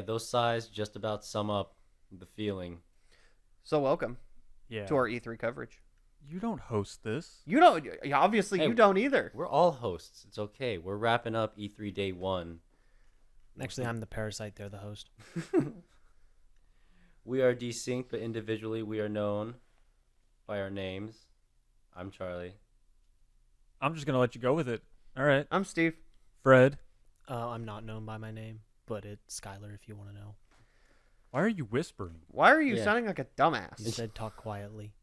those sighs just about sum up the feeling. So welcome Yeah. to our E3 coverage. You don't host this. You don't, obviously Hey, you don't either. We're all hosts. It's okay. We're wrapping up E3 day 1. Actually, I'm the parasite. They're the host. We are Desynced, but individually we are known by our names. I'm Charlie. I'm just gonna let you go with it. All right, I'm Steve. Fred. I'm not known by my name, but it's Skyler if you want to know. Why are you whispering? Why are you Yeah. sounding like a dumbass? You said talk quietly.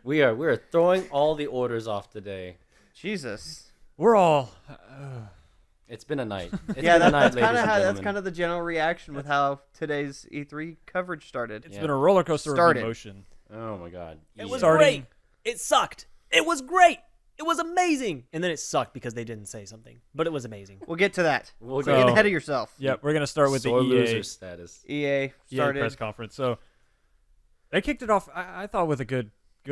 We're throwing all the orders off today. Jesus. We're all. It's been a night. It's Yeah, been a that's night, kind ladies of and how that's gentlemen. kind of the general reaction with how today's E3 coverage started. It's Yeah. been a roller coaster Started. of emotion. Oh my god. It Yeah. was Starting- great. It sucked. It was great. It was amazing. And then it sucked because they didn't say something. But it was amazing. We'll get to that. We'll So- Getting get ahead of yourself. Yeah, we're gonna start with sore the loser status. EA EA started. press conference. So they kicked it off. I thought with a good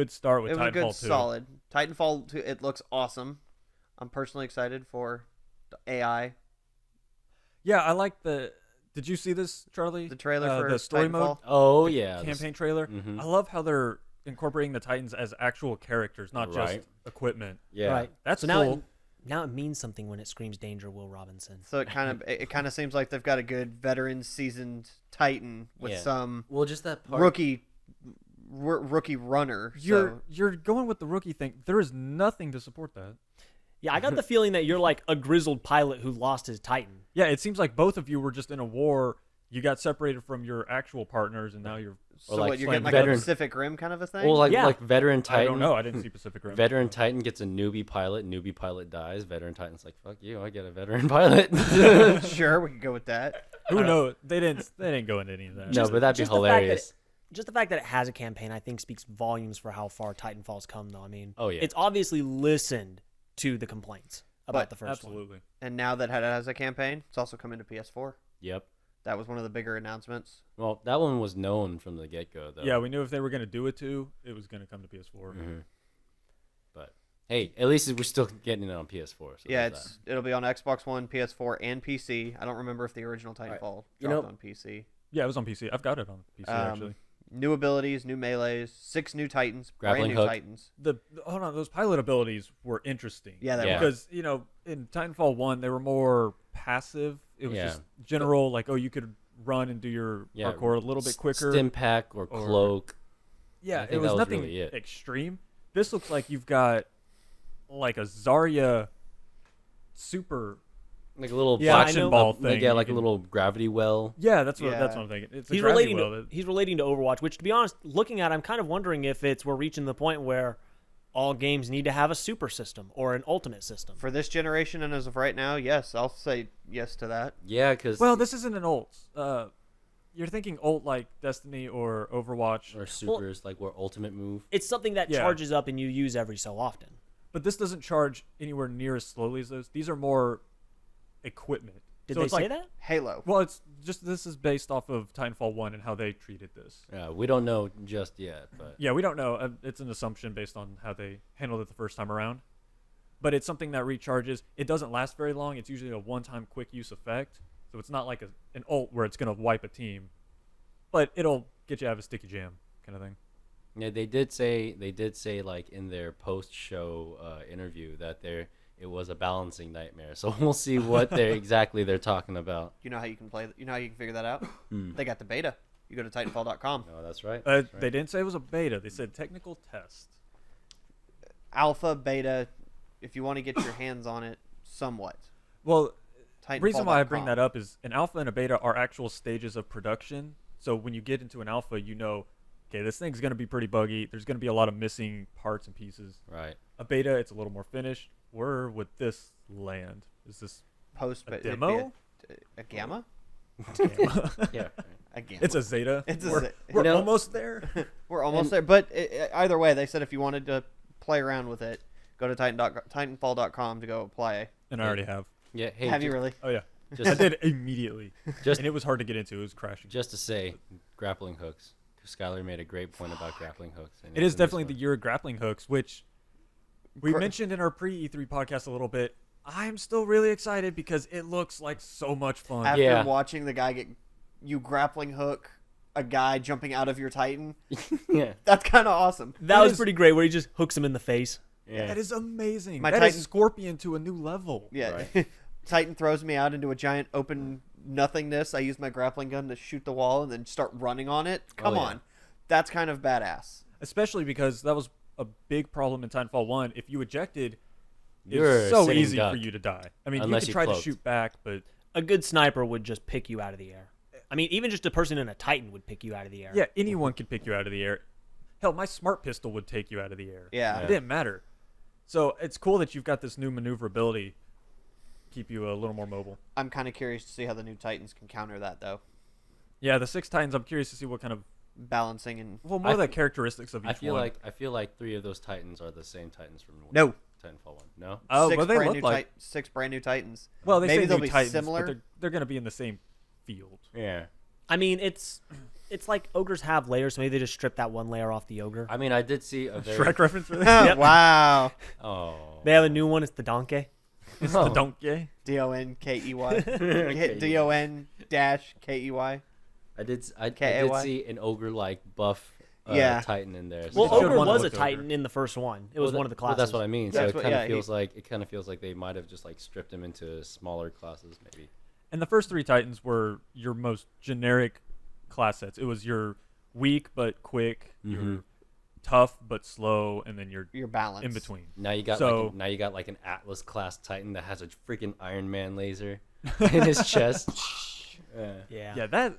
start with It was a Titanfall good, 2. solid. Titanfall 2, it looks awesome. I'm personally excited for the AI. Yeah, I like the. Did you see this, Charlie? The trailer for the story mode Titanfall? Oh the yeah. campaign trailer. Mhm. I love how they're incorporating the Titans as actual characters, not Right. just equipment. Yeah. Right. That's so now cool. now it means something when it screams danger, Will Robinson. So it kind of seems like they've got a good veteran seasoned Titan with Yeah. some Well, just that part. rookie runner. So You're going with the rookie thing. There is nothing to support that. Yeah, I got the feeling that you're like a grizzled pilot who lost his Titan. Yeah, it seems like both of you were just in a war. You got separated from your actual partners, and now you're. so like what, you're playing getting like veteran- a Pacific Rim kind of a thing? Well, like Yeah. veteran Titan. I don't know. I didn't see Pacific Rim. Veteran Titan gets a newbie pilot dies. Veteran Titan's like, fuck you, I get a veteran pilot. Sure, we could go with that. Who knows? They didn't go into any of that. No, but that'd be just the fact that hilarious. Just the fact that it has a campaign, I think, speaks volumes for how far Titanfall's come, though. I mean, Oh, yeah. it's obviously listened to the complaints about But the first one. Absolutely. And now that it has a campaign, it's also coming to PS4. Yep. That was one of the bigger announcements. Well, that one was known from the get-go, though. Yeah, we knew if they were going to do it too, it was going to come to PS4. Mhm. But hey, at least we're still getting it on PS4. So Yeah, there's it'll be on Xbox One, PS4, and PC. I don't remember if the original Titanfall You dropped know- on PC. Yeah, it was on PC. I've got it on PC actually. New abilities, new melees, 6 new Titans, Grappling brand new hook. Titans. Hold on, those pilot abilities were interesting. Yeah, they Yeah. were. Because in Titanfall 1 they were more passive. It was Yeah. just general, like, oh, you could run and do your Yeah, parkour a little bit quicker. Stim pack or cloak. Yeah, I it think was that was nothing really it. extreme. This looks like you've got like a Zarya super. Like a little Yeah, I Suction know. ball like, thing. yeah, you like a can- little gravity well. Yeah, that's what Yeah. that's what I'm thinking. It's a He's gravity relating well to that- he's relating to Overwatch, which, to be honest, looking at, I'm kind of wondering if we're reaching the point where all games need to have a super system or an ultimate system. For this generation and as of right now, yes, I'll say yes to that. Yeah, because Well, this isn't an ult. You're thinking ult like Destiny or Overwatch, or supers like where ultimate move. It's something that Yeah. charges up and you use every so often. but this doesn't charge anywhere near as slowly as those. These are more equipment. Did So they it's say like, that? Halo. Well, it's just this is based off of Titanfall 1 and how they treated this. Yeah, we don't know just yet, but Yeah, we don't know. It's an assumption based on how they handled it the first time around. But it's something that recharges. It doesn't last very long. It's usually a one-time quick use effect. So it's not like an ult where it's going to wipe a team. But it'll get you out of a sticky jam kind of thing. yeah, they did say like in their post-show interview that it was a balancing nightmare. So we'll see what they're talking about. You know how you can play? You know how you can figure that out? Hmm. They got the beta. You go to Titanfall.com. No, that's right. That's right. They didn't say it was a beta. They said technical test. Alpha, beta, if you want to get your hands on it, somewhat. Well, the Titanfall.com. reason why I bring that up is an alpha and a beta are actual stages of production. So when you get into an alpha, you know, okay, this thing's going to be pretty buggy. There's going to be a lot of missing parts and pieces. Right. A beta, it's a little more finished. Where would this land? Is this Post a it'd be demo? A gamma? Yeah. A gamma. It's a zeta. It's a we're ze- we're You know- almost there. We're almost there. But either way, they said if you wanted to play around with it, go to Titanfall.com to go apply. And I already have. Yeah. Hey, Have you really? Oh yeah, I just did immediately. just And it was hard to get into. It was crashing. just to say, grappling hooks. Skyler made a great point about grappling hooks. And It is in this definitely the one. year of grappling hooks, which we Gra- mentioned in our pre-E3 podcast a little bit. I'm still really excited because it looks like so much fun. After Yeah. watching the guy get you grappling hook a guy jumping out of your Titan, Yeah. that's kind of awesome. That was pretty great where he just hooks him in the face. Yeah. That is amazing. My That is Titan- Scorpion to a new level. Yeah. Right. Titan throws me out into a giant open nothingness. I use my grappling gun to shoot the wall and then start running on it. Come yeah. on. That's kind of badass. Especially because that was a big problem in Titanfall 1. If you ejected, You're it's so sitting easy duck. for you to die. I mean, Unless you you could try to cloaked. shoot back, but A good sniper would just pick you out of the air. I mean, even just a person in a Titan would pick you out of the air. yeah, anyone could pick you out of the air. Hell, my smart pistol would take you out of the air. Yeah. It didn't matter. So it's cool that you've got this new maneuverability, keep you a little more mobile. I'm kind of curious to see how the new Titans can counter that, though. Yeah, the 6 Titans, I'm curious to see what kind of, Balancing and... well, more I of the th- characteristics of each one. I feel like 3 of those Titans are the same Titans from No. Titanfall 1. No. Oh, six but they brand look new like, 6 brand new Titans. well, they Maybe say they'll new be Titans, similar. but they're going to be in the same field. Yeah. I mean, it's like ogres have layers, so maybe they just strip that one layer off the ogre. I mean, I did see a very. Shrek reference for that? Yep. Wow. Oh. They have a new one. It's the donkey. It's Oh. the donkey. DONKEY. DON-KEY. I did K-A-Y? see an ogre-like buff Yeah. Titan in there. Well, It's a good ogre one to was a look over. Titan in the first one. It was one of the Well, classes. that's what I mean. So That's it what- kind yeah, of feels like they might have just like stripped him into smaller classes, maybe. And the first 3 Titans were your most generic class sets. It was your weak but quick, your Mhm. tough but slow, and then your Your balance. in between. Now you got So- now you got like an Atlas class Titan that has a freaking Iron Man laser in his chest. Yeah. Yeah,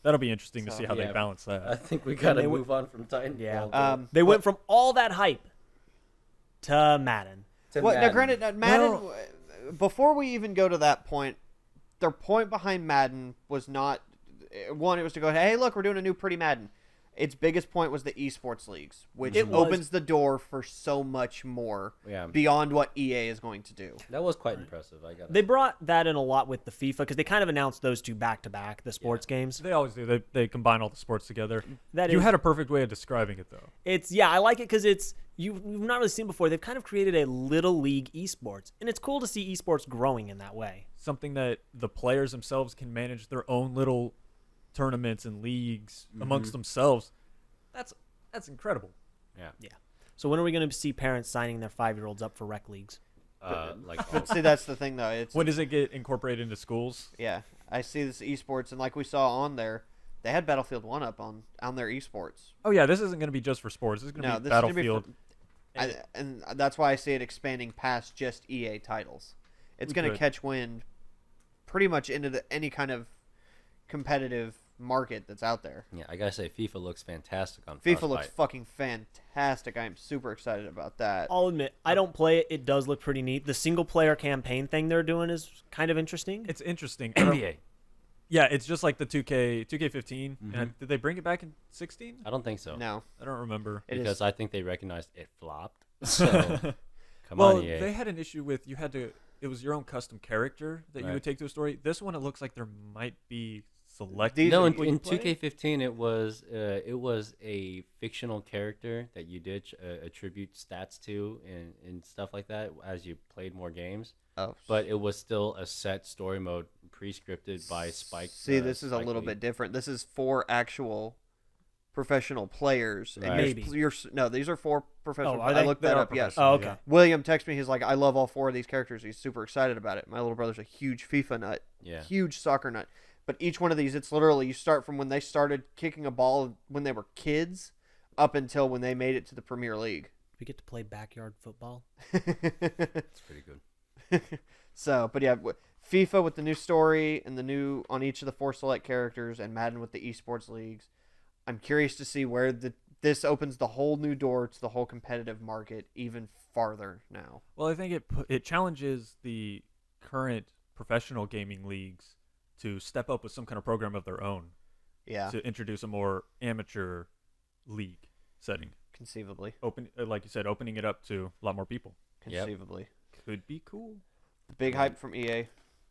that'll be interesting to So, see how yeah. they balance I that. think we gotta they would- move on from Titan. Yeah. They went from all that hype to Madden. Now, granted, Madden, before we even go to that point, their point behind Madden was not, one, it was to go, hey, look, we're doing a new pretty Madden. Its biggest point was the esports leagues, which It was- opens the door for so much more Yeah. beyond what EA is going to do. That was quite impressive. I got. They brought that in a lot with the FIFA because they kind of announced those two back to back, the sports games. They always do. They combine all the sports together. That You is- had a perfect way of describing it, though. It's I like it because you've not really seen before. They've kind of created a little league esports, and it's cool to see esports growing in that way. Something that the players themselves can manage their own little tournaments and leagues amongst themselves. That's incredible. Yeah. So when are we going to see parents signing their 5-year-olds up for rec leagues? Like But see, that's the thing, though. It's When does it get incorporated into schools? yeah, I see this esports, and like we saw on there, they had Battlefield 1 up on their esports. Oh yeah, this isn't going to be just for sports. This is going to No, be this is gonna be Battlefield. and that's why I see it expanding past just EA titles. It's We going to could. catch wind pretty much into any kind of competitive market that's out there. yeah, I gotta say, FIFA looks fantastic on FIFA Frostbite. looks fucking fantastic. I am super excited about that. I'll admit, I don't play it. It does look pretty neat. The single-player campaign thing they're doing is kind of interesting. It's interesting. I don't- NBA. Yeah, it's just like the 2K15. And did they bring it back in 16? I don't think so. No, I don't remember. it Because is. I think they recognized it flopped. So come Well, on, EA. they had an issue with it was your own custom character that you Right. would take to a story. This one, it looks like there might be selected. These- No, people you in play. 2K15 it was a fictional character that you did attribute stats to and stuff like that as you played more games. Oh, But it was still a set story mode pre-scripted by Spike. see, this is a Spike little Lee. bit different. This is for actual professional players. And Right. Maybe. no, these are for professional. Oh, are I they? looked They that are up. Yes. professional, Oh, okay. yeah. William texted me. He's like, I love all 4 of these characters. He's super excited about it. My little brother's a huge FIFA nut, Yeah. huge soccer nut. But each one of these, it's literally you start from when they started kicking a ball when they were kids up until when they made it to the Premier League. We get to play backyard football. It's pretty good. So, but yeah, FIFA with the new story and the new on each of the 4 select characters, and Madden with the esports leagues. I'm curious to see where this opens the whole new door to the whole competitive market even farther now. Well, I think it challenges the current professional gaming leagues to step up with some kind of program of their own Yeah, to introduce a more amateur league setting. conceivably. Like you said, opening it up to a lot more people Yep. Conceivably. could be cool. The big hype from EA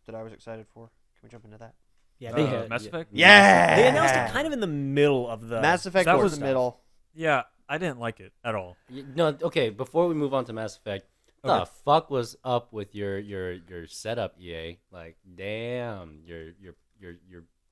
that I was excited for. Can we jump into that? Yeah, they Mass Effect. Yeah! they announced it kind of in the middle of the Mass Effect that was was the stuff. middle. Yeah, I didn't like it at all. No, okay. Before we move on to Mass Effect, The fuck was up with your setup, EA? Like, damn, your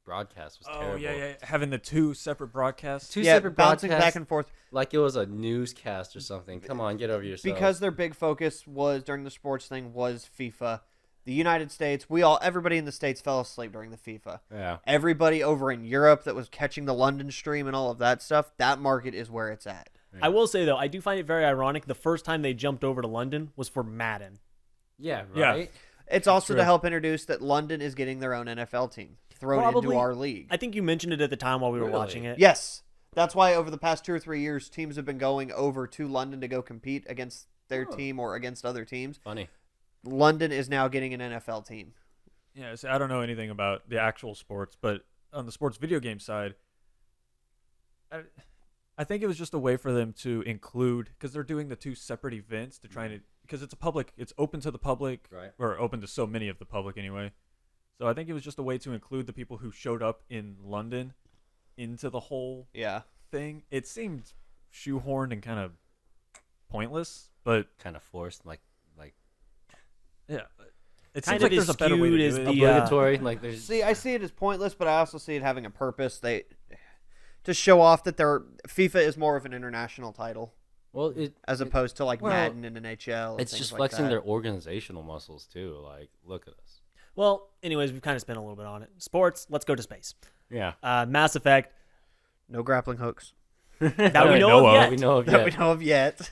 broadcast was terrible. Oh yeah, having the two separate broadcasts. Two Yeah, separate bouncing broadcasts, back and forth. like it was a newscast or something. Come on, get over yourself. Because their big focus was during the sports thing was FIFA. The United States, everybody in the States fell asleep during the FIFA. yeah, Everybody over in Europe that was catching the London stream and all of that stuff, that market is where it's at. I will say though, I do find it very ironic. The first time they jumped over to London was for Madden. yeah, Yeah. right. It's also true. to help introduce that London is getting their own NFL team thrown into Probably- our league. I think you mentioned it at the time while we were Really? watching it. Yes. That's why over the past 2 or 3 years, teams have been going over to London to go compete against their team or against other teams. Funny. London is now getting an NFL team. Yeah, so I don't know anything about the actual sports, but on the sports video game side, I think it was just a way for them to include, because they're doing the two separate events to try to, because it's open to the public, Right. or open to so many of the public anyway. So I think it was just a way to include the people who showed up in London into the whole Yeah. thing. It seemed shoehorned and kind of pointless, but Kind of forced, like yeah, it Kind seems of like there's a better way to skewed do as it. the, obligatory. Like there's See, I see it as pointless, but I also see it having a purpose. To show off that FIFA is more of an international title well, as opposed to like well, Madden and NHL. And it's things just like flexing that. their organizational muscles too. Like, look at us. Well, anyways, we've kind of spent a little bit on it. Sports, let's go to space. Yeah. Mass Effect, No grappling hooks that we know of yet. We know of that yet. we know of yet.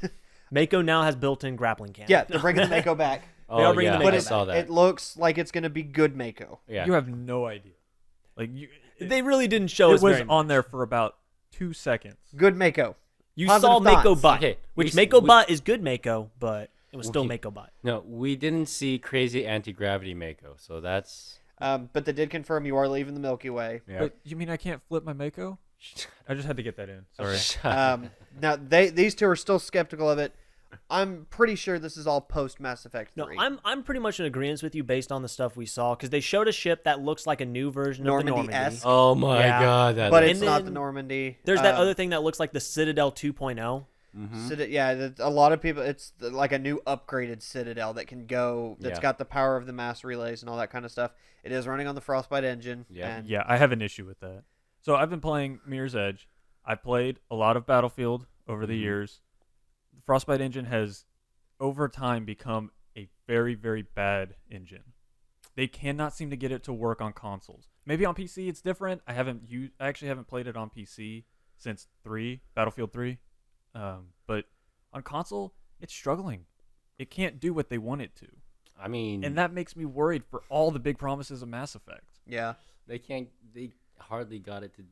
Mako now has built-in grappling cannons. Yeah, they're bringing the Mako back. Oh, are bringing yeah, the But I Mako saw that. it looks like it's going to be good Mako. yeah. You have no idea. Like They really didn't show it us was very on much. there for about 2 seconds. Good Mako. You Positive saw Mako thoughts. butt, Okay, which we- Mako we- butt is good Mako, but it was still Okay. Mako butt. No, we didn't see crazy anti-gravity Mako, so that's But they did confirm you are leaving the Milky Way. yeah. But you mean I can't flip my Mako? I just had to get that in. Sorry. Now these two are still skeptical of it. I'm pretty sure this is all post Mass Effect 3. No, I'm pretty much in agreement with you based on the stuff we saw because they showed a ship that looks like a new version of the Normandy. Normandy-esque. Oh my Yeah. god, that but looks- it's And not then the Normandy. There's that other thing that looks like the Citadel 2.0. A lot of people. It's like a new upgraded Citadel that can go. That's Yeah. got the power of the mass relays and all that kind of stuff. It is running on the Frostbite engine. Yeah. and Yeah, I have an issue with that. So I've been playing Mirror's Edge. I played a lot of Battlefield over the years. The Frostbite engine has, over time, become a very, very bad engine. They cannot seem to get it to work on consoles. Maybe on PC it's different. I actually haven't played it on PC since Battlefield 3. But on console, it's struggling. It can't do what they want it to. I mean, And that makes me worried for all the big promises of Mass Effect. Yeah. they hardly got it to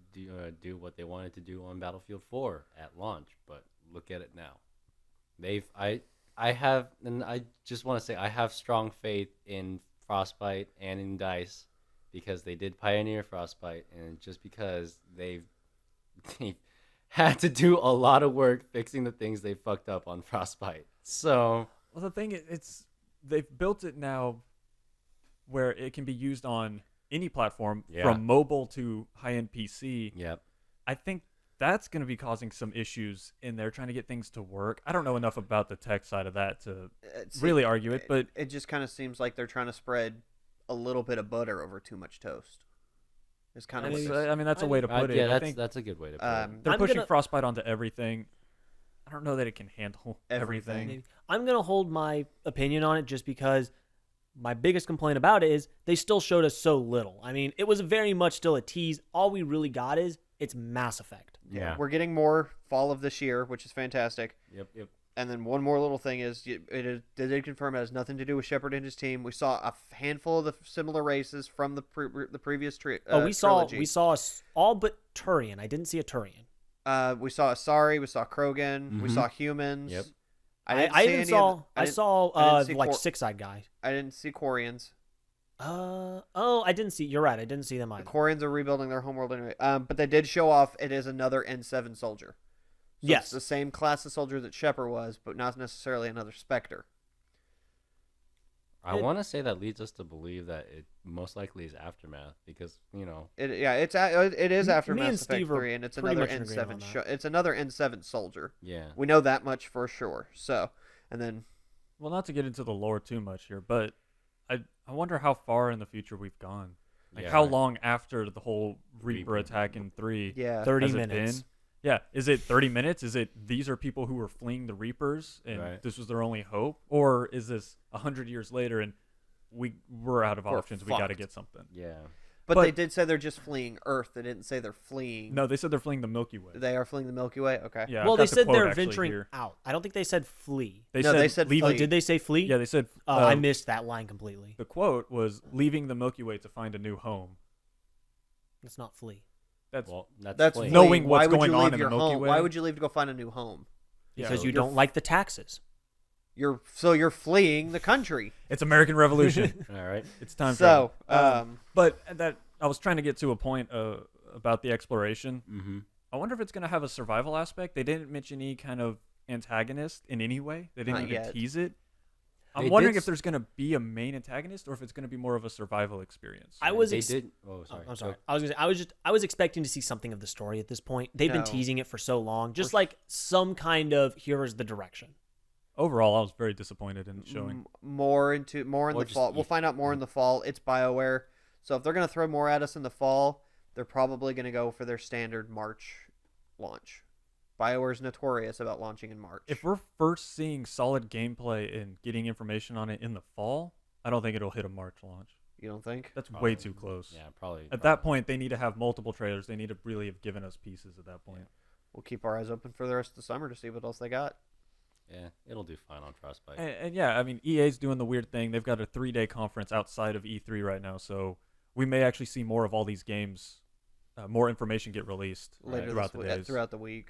do what they wanted to do on Battlefield 4 at launch, but look at it now. I just want to say I have strong faith in Frostbite and in DICE because they did pioneer Frostbite, and just because they've had to do a lot of work fixing the things they fucked up on Frostbite. So Well, the thing is, they've built it now where it can be used on any platform, Yeah. from mobile to high-end PC. yep. I think that's going to be causing some issues in there trying to get things to work. I don't know enough about the tech side of that to really argue it, but it just kind of seems like they're trying to spread a little bit of butter over too much toast. It's kind of I mean that's a way to put it. Yeah, I that's think that's a good way to put it. they're I'm pushing gonna- Frostbite onto everything. I don't know that it can handle Everything. everything. Maybe. I'm going to hold my opinion on it just because my biggest complaint about it is they still showed us so little. I mean, it was very much still a tease. All we really got is it's Mass Effect. Yeah. We're getting more fall of this year, which is fantastic. Yep. And then one more little thing is, they did confirm it has nothing to do with Shepard and his team. We saw a handful of the similar races from the previous We trilogy. saw all but Turian. I didn't see a Turian. We saw Asari, we saw Krogan, we saw humans. Yep. I saw see like Quar- six-eyed guy. I didn't see Quarians. I didn't see. You're right. I didn't see them The either. Quarians are rebuilding their homeworld anyway. But they did show off it is another N7 soldier. So Yes. it's the same class of soldier that Shepard was, but not necessarily another Spectre. I want to say that leads us to believe that it most likely is Aftermath because It is after Me and Mass Effect Steve are 3, and it's pretty another much in agreement N7 on show. that. It's another N7 soldier. yeah. We know that much for sure. So, and then Well, not to get into the lore too much here, but I wonder how far in the future we've gone. Like, Yeah, how right. long after the whole Reaper Reaper. attack in 3 Yeah. 30 has it minutes. been? Yeah, is it 30 minutes? Is it these are people who were fleeing the Reapers and Right. this was their only hope? Or is this 100 years later and we're out of We're options, we got to fucked. get something? Yeah. But But- they did say they're just fleeing Earth. They didn't say they're fleeing. No, they said they're fleeing the Milky Way. They are fleeing the Milky Way? Okay. Yeah, Well, I've they got the said quote they're actually venturing here. out. I don't think they said flee. No, they said leaving. flee. Oh, did they say flee? Yeah, they said I missed that line completely. the quote was leaving the Milky Way to find a new home. It's not flee. That's Well, That's fleeing. Knowing fleeing. what's Why would going you on leave in the your Milky home? Way? Why would you leave to go find a new home? yeah, Because so you don't like the taxes. You're fleeing the country. It's American Revolution. All right. It's time So, travel. But that I was trying to get to a point about the exploration. Mm-hmm. I wonder if it's going to have a survival aspect. They didn't mention any kind of antagonist in any way. They didn't Not even yet. tease it. I'm They wondering did if there's going to be a main antagonist or if it's going to be more of a survival experience. I was They ex- did. Oh, sorry. I'm sorry. I was expecting to see something of the story at this point. They've been No. teasing it for so long. Just like some kind of here is the direction. Overall, I was very disappointed in it showing. more in Or the just fall. We'll eat. find out more in the fall. It's BioWare. So if they're going to throw more at us in the fall, they're probably going to go for their standard March launch. BioWare's notorious about launching in March. If we're first seeing solid gameplay and getting information on it in the fall, I don't think it'll hit a March launch. You don't think? That's way Probably. too close. Yeah, probably. At that point, they need to have multiple trailers. They need to really have given us pieces at that point. We'll keep our eyes open for the rest of the summer to see what else they got. Yeah, it'll do fine on Frostbite. And yeah, I mean, EA's doing the weird thing. They've got a 3-day conference outside of E3 right now, so we may actually see more of all these games, more information get released Later throughout this the week, days. throughout the week.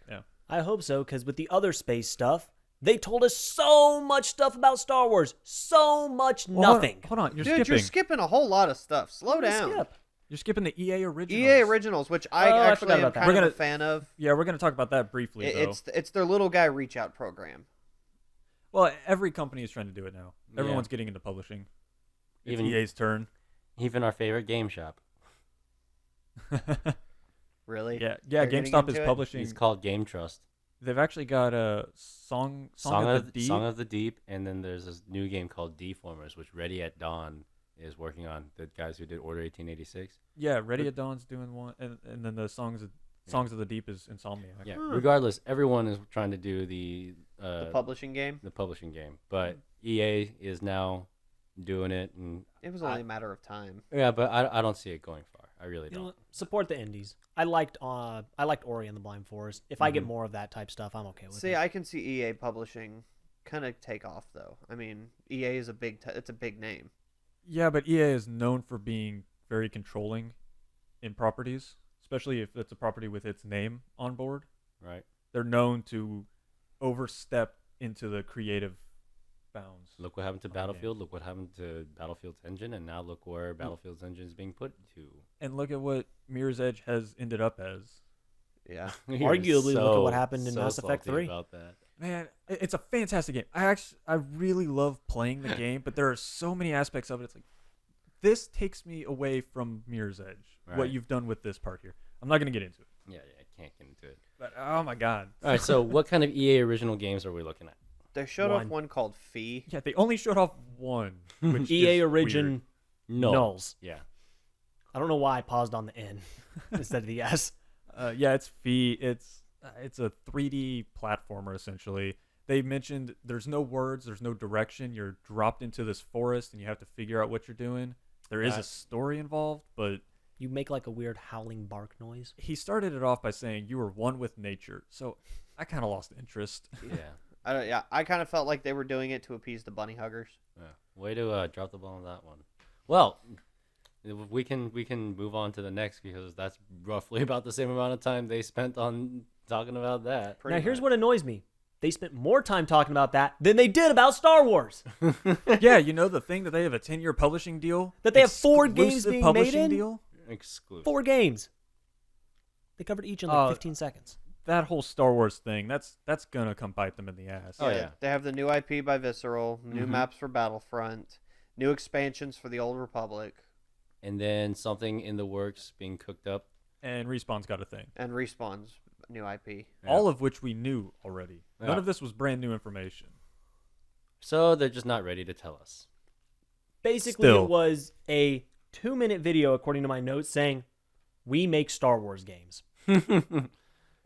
I hope so, because with the other space stuff, they told us so much stuff about Star Wars. So much Well, nothing. Hold on, you're Dude, skipping. you're skipping a whole lot of stuff. Slow Let me down. skip. You're skipping the EA originals. EA Originals, which I Oh, I actually forgot am about that. kind We're of a gonna- fan of. Yeah, we're going to talk about that briefly, though. It's their little guy reach out program. Well, every company is trying to do it now. Yeah. Everyone's getting into publishing. It's Even- EA's turn. Even our favorite game shop. Really? Yeah, They're getting GameStop is into it? publishing. It's called Game Trust. They've actually got a Song of the Deep. Song of the Deep, and then there's this new game called Deformers, which Ready at Dawn is working on. The guys who did Order 1886. Yeah, Ready at Dawn's doing one, and then the Songs of the Deep is Insomniac. Yeah. Hmm. Regardless, everyone is trying to do the Publishing game. publishing game, but EA is now doing it, and It was only a matter of time. yeah, but I don't see it going far. I really You know don't. what? Support the indies. I liked Ori and the Blind Forest. If I get more of that type stuff, I'm okay with See, it. I can see EA publishing kind of take off though. I mean, EA is it's a big name. Yeah, but EA is known for being very controlling in properties, especially if it's a property with its name on board. Right? They're known to overstep into the creative bounds. Look what happened to on the game. Battlefield. Look what happened to Battlefield's engine, and now look where Battlefield's engine is being put to. And look at what Mirror's Edge has ended up as. Yeah. We are Arguably, look at what happened in so Mass Effect salty 3. About that. Man, it's a fantastic game. I really love playing the game, but there are so many aspects of it. It's like, this takes me away from Mirror's Edge, what Right. you've done with this part here. I'm not going to get into it. Yeah, I can't get into it. But, oh my God. All right, so what kind of EA original games are we looking at? They showed off One. one called Fee. Yeah, they only showed off one, which EA is Origin No. Nulls. Yeah. I don't know why I paused on the N instead of the S. weird. Yeah, it's Fee. It's a 3D platformer essentially. They mentioned there's no words, there's no direction. You're dropped into this forest and you have to figure out what you're doing. There is a That- story involved, but You make like a weird howling bark noise. he started it off by saying you were one with nature. So I kind of lost interest. Yeah. I kind of felt like they were doing it to appease the bunny huggers. Yeah. Way to drop the ball on that one. Well, we can move on to the next because that's roughly about the same amount of time they spent on talking about that. Pretty Now, here's much. what annoys me. They spent more time talking about that than they did about Star Wars. Yeah, you know the thing that they have a 10-year publishing deal? That they have 4 games Exclusive being made publishing in? deal? Exclusive. 4 games. They covered each in like 15 seconds. That whole Star Wars thing, that's going to come bite them in the ass. Oh, yeah. They have the new IP by Visceral, new Mhm. maps for Battlefront, new expansions for the Old Republic, And then something in the works being cooked up. And Respawn's got a thing. and Respawn's new IP. Yeah. All of which we knew already. None Yeah. of this was brand new information. So they're just not ready to tell us. Basically, Still. it was a 2-minute video, according to my notes, saying, "We make Star Wars games."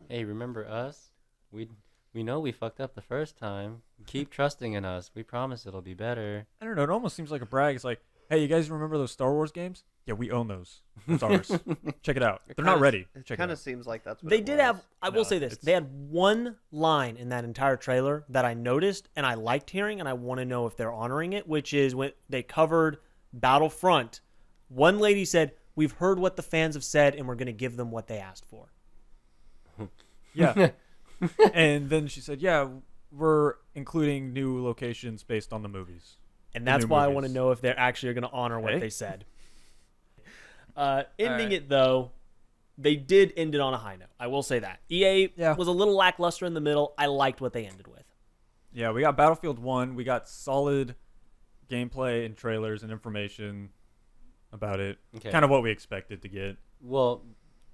Hey, remember us? We know we fucked up the first time. Keep trusting in us. We promise it'll be better. I don't know. It almost seems like a brag. It's like, hey, you guys remember those Star Wars games? Yeah, we own those. It's ours. Check it out. They're not ready. It Check kind it of out. seems like that's what They it did was. have, I will No, say this, it's- they had one line in that entire trailer that I noticed and I liked hearing, and I want to know if they're honoring it, which is when they covered Battlefront. One lady said, "We've heard what the fans have said, and we're going to give them what they asked for." Yeah. And then she said, yeah, we're including new locations based on the movies. And The that's new why I want to movies. know if they're actually going to honor what Okay. they said. Ending right. it, though, they did end it on a high note. I will say that. EA Yeah. was a little lackluster in the middle. I liked what they ended with. Yeah, we got Battlefield 1. We got solid gameplay and trailers and information about it. Okay. Kind of what we expected to get. Well,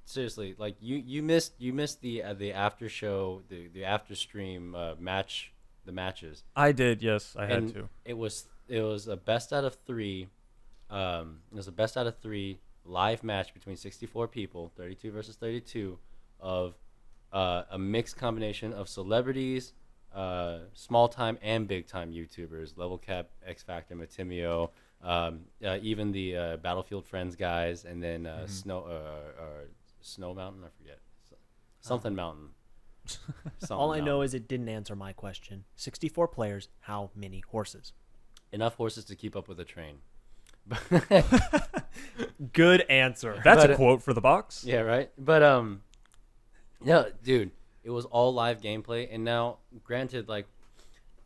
seriously, like you missed the after show, the after stream match, the matches. I did, yes, I had And to. It was a best out of 3. It was a best out of 3 live match between 64 people, 32 versus 32, of a mixed combination of celebrities, small time and big time YouTubers, Level Cap, X Factor, Matimio, even the Battlefield Friends guys, and then Snow Mountain, I forget, something Mountain. Something All I know Mountain. is it didn't answer my question. 64 players, how many horses? Enough horses to keep up with a train. Good answer. That's But, a quote for the box. Yeah, right. But yeah, dude, it was all live gameplay, and now, granted, like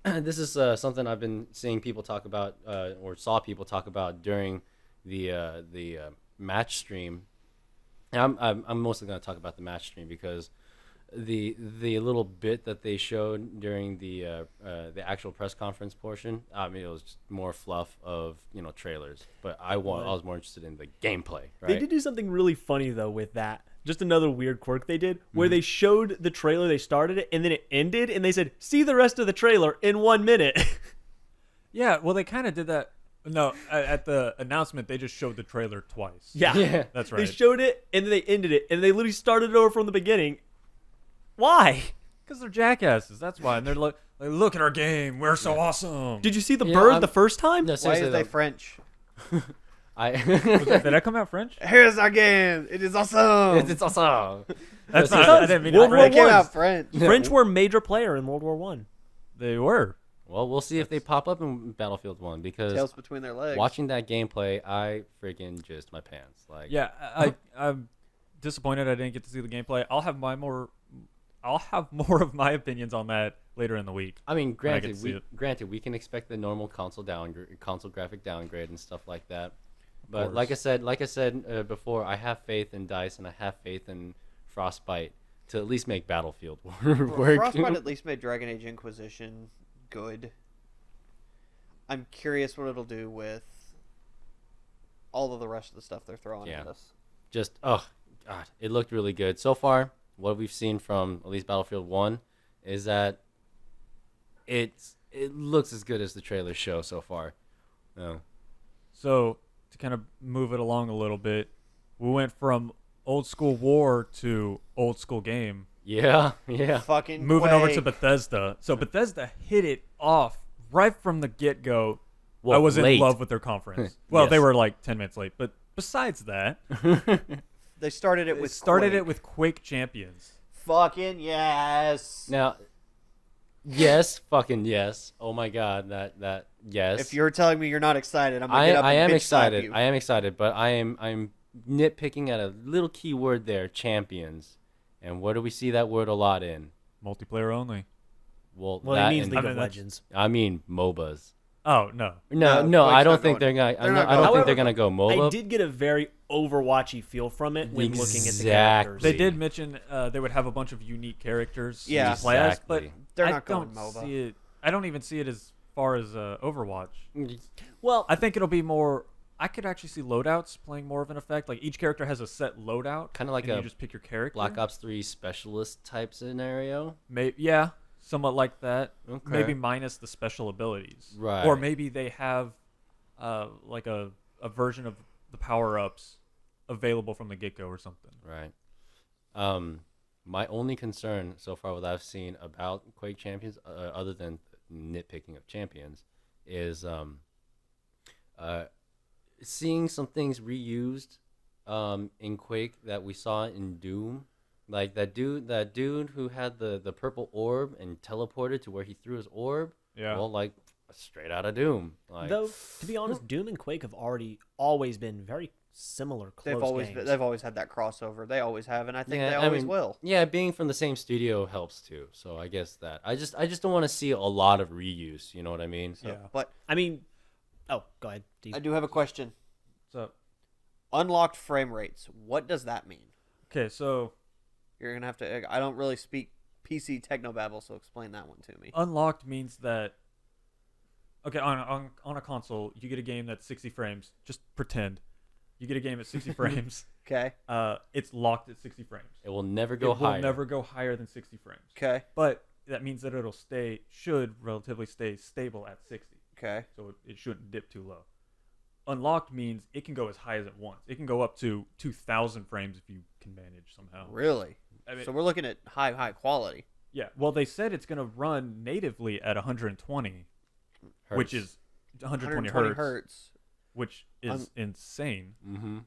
this is something I've been seeing people talk about, or saw people talk about during the match stream. And I'm mostly going to talk about the match stream because the little bit that they showed during the actual press conference portion, I mean, it was just more fluff of trailers. But I was more interested in the gameplay. Right? They did do something really funny, though, with that. Just another weird quirk they did, where they showed the trailer, they started it, and then it ended, and they said, "See the rest of the trailer in 1 minute." Yeah, well, they kind of did that. No, at the announcement, they just showed the trailer twice. Yeah. Yeah. That's They right. showed it, and then they ended it, and they literally started it over from the beginning. Why? Because they're jackasses. That's why. And they're like, look at our game. We're so awesome. Did you see the Yeah, bird I'm- the first time? No, Why seriously, is they though, French? Did that come out French? Here's our game. It is awesome. it's awesome. That's No, not. seriously, I didn't mean World that War It came One. out French. French were a major player in World War One. They were. Well, we'll see if they pop up in Battlefield 1 because Tails between their legs. watching that gameplay, I freaking jizzed my pants. Like, Yeah, I'm disappointed I didn't get to see the gameplay. I'll have more of my opinions on that later in the week. I mean, When I get to see granted, we can expect the normal console graphic downgrade and stuff like that. But course. like I said before, I have faith in DICE and I have faith in Frostbite to at least make Battlefield work. Frostbite at least made Dragon Age Inquisition good. I'm curious what it'll do with all of the rest of the stuff they're throwing Yeah. at us. Just oh god, it looked really good so far. What we've seen from at least Battlefield 1 is that it looks as good as the trailers show so far. Oh. So to kind of move it along a little bit, we went from old school war to old school game. Yeah, yeah. Fucking Moving over to Quake. Bethesda. So Bethesda hit it off right from the get go. Well, I was late. in love with their conference. Well, they Yes. were like 10 minutes late, but besides that, They started it they with started Quake. it with Quake Champions. Fucking yes. Now, yes, fucking yes. Oh my god, that yes. If you're telling me you're not excited, I'm gonna get up I and am bitch slap excited. you. I am excited, but I'm nitpicking at a little key word there, champions. And where do we see that word a lot in? Multiplayer only. Well, Well, that he means and- League I of mean, that's- Legends. I mean MOBAs. Oh, no. No, No, I Quake's don't not think going- they're gonna. they're not I don't going- think they're gonna go MOBA. I did get a very Overwatchy feel from it when looking at the Exactly. characters. They did mention they would have a bunch of unique characters Yeah. to play as, Exactly. but They're I not going don't MOBA. see it. I don't even see it as far as Overwatch. Well, I think it'll be more. I could actually see loadouts playing more of an effect. Like each character has a set loadout, Kinda like and a you just pick your character. Black Ops 3 specialist type scenario. Yeah, somewhat like that. Okay. Maybe minus the special abilities. Right. Or maybe they have like a version of the power-ups available from the get-go or something. Right. My only concern so far, what I've seen about Quake Champions, other than nitpicking of champions, is seeing some things reused in Quake that we saw in Doom. Like that dude who had the purple orb and teleported to where he threw his orb. Yeah. Well, like straight out of Doom. Like, Though, to be honest, Doom and Quake have always been very similar, close games. They've always had that crossover. They always have, and I think Yeah, they I always mean, will. Yeah, being from the same studio helps too. So I guess that I just don't want to see a lot of reuse. You know what I mean? So, Yeah. But I mean, oh, go ahead, Steve. I do have a question. So, Unlocked frame rates. What does that mean? okay, so You're gonna have to. I don't really speak PC technobabble, so explain that one to me. unlocked means that, okay, on a console, you get a game that's 60 frames. Just pretend. You get a game at 60 frames. Okay. It's locked at 60 frames. it will never go It higher. will never go higher than 60 frames. Okay. But that means that should relatively stay stable at 60. Okay. So it shouldn't dip too low. Unlocked means it can go as high as it wants. It can go up to 2,000 frames if you can manage somehow. Really? I mean, So we're looking at high quality. yeah. Well, they said it's going to run natively at 120, which Hertz. is 120 120 hertz, hertz. which is insane. Mm-hmm.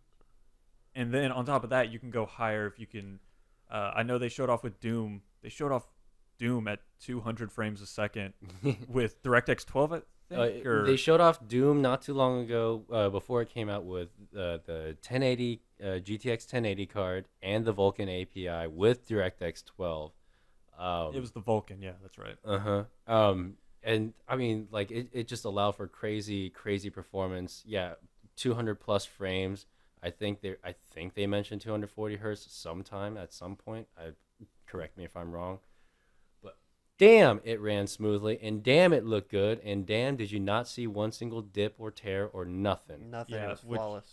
And then on top of that, you can go higher if you can. I know they showed off with Doom. They showed off Doom at 200 frames a second with DirectX 12, I think. They showed off Doom not too long ago, before it came out with the 1080 GTX 1080 card and the Vulkan API with DirectX 12. It was the Vulkan, yeah, that's right. And I mean, like it just allowed for crazy performance. Yeah, 200 plus frames. I think they mentioned 240 hertz sometime at some point. Correct me if I'm wrong. Damn, it ran smoothly, and damn, it looked good, and damn, did you not see one single dip or tear or nothing? Nothing. Yeah, It was flawless.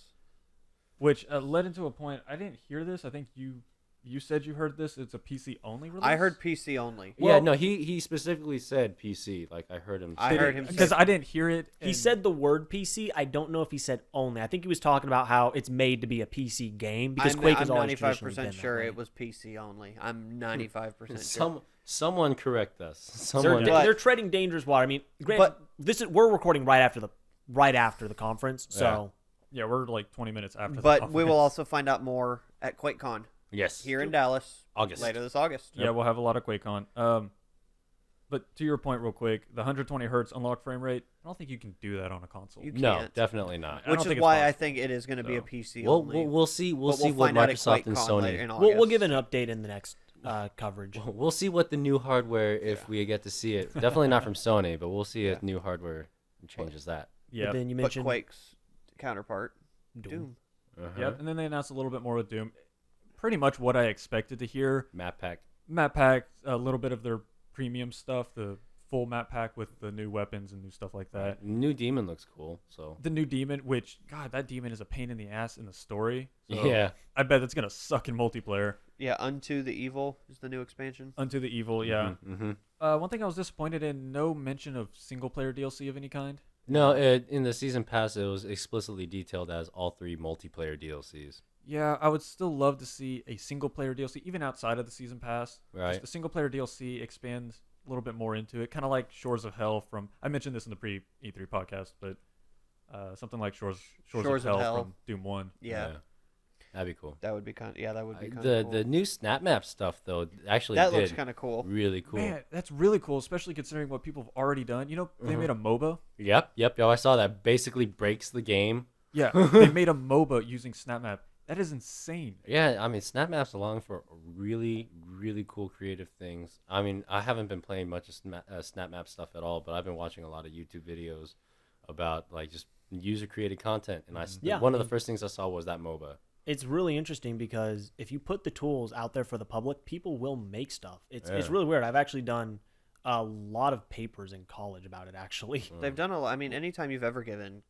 Which led into a point. I didn't hear this. I think you said you heard this. It's a PC only release. I heard PC only. Yeah, Well- no, he specifically said PC. Like I heard him. I heard him because say- I didn't hear it. He and- said the word PC. I don't know if he said only. I think he was talking about how it's made to be a PC game because Quake has I'm always 95% traditionally been sure that way. it was PC only. I'm 95% sure. Someone correct us. They're, Someone. But- they're treading dangerous water. I mean, granted, we're recording right after the conference, so Yeah, we're like 20 minutes after. But the we will conference. also find out more at QuakeCon Yes. here in Dallas August. later this August. Yeah, we'll have a lot of QuakeCon. But to your point, real quick, the 120 hertz unlock frame rate. I don't think you can do that on a console. You No, can't. definitely not. I don't Which think is it's why I possible. think it is going to be a So- PC We'll only. we'll see But what find out at Microsoft and QuakeCon later in Sony. August. we'll give an update in the next coverage. We'll see what the new hardware if we get to see it. Definitely not from Sony, but we'll see if new hardware changes that. Yeah. But then you But mentioned Quake's counterpart, Doom. Doom. Uh-huh. Yep. And then they announced a little bit more with Doom. Pretty much what I expected to hear. Map pack. Map pack, a little bit of their premium stuff, the full map pack with the new weapons and new stuff like that. New demon looks cool. So The new demon, which God, that demon is a pain in the ass in the story. So yeah, I bet it's gonna suck in multiplayer. Yeah, Unto the Evil is the new expansion. Unto the Evil, yeah. Mm-hmm. One thing I was disappointed in: no mention of single player DLC of any kind. No, in the season pass, it was explicitly detailed as all 3 multiplayer DLCs. Yeah, I would still love to see a single player DLC, even outside of the season pass. Right. Just a single player DLC expand a little bit more into it, kind of like Shores of Hell from. I mentioned this in the pre E3 podcast, but something like Shores Shores of of Hell Hell. from Doom 1. Yeah, that'd be cool. that would be kind. That would be kind The of cool. the new snap map stuff though actually that did looks kind of cool. really cool. Man, that's really cool, especially considering what people have already done. You know, they made a MOBA. Yep. Yo, I saw that. Basically breaks the game. Yeah, they made a MOBA using SnapMap. That is insane. Yeah, I mean, Snap Map's along for really cool creative things. I mean, I haven't been playing much of Snap Map stuff at all, but I've been watching a lot of YouTube videos about like just user created content, and Yeah. one of the first things I saw was that MOBA. It's really interesting because if you put the tools out there for the public, people will make stuff. It's Yeah. really weird. I've actually done a lot of papers in college about it. Actually, They've done a lot. I mean, anytime you've ever given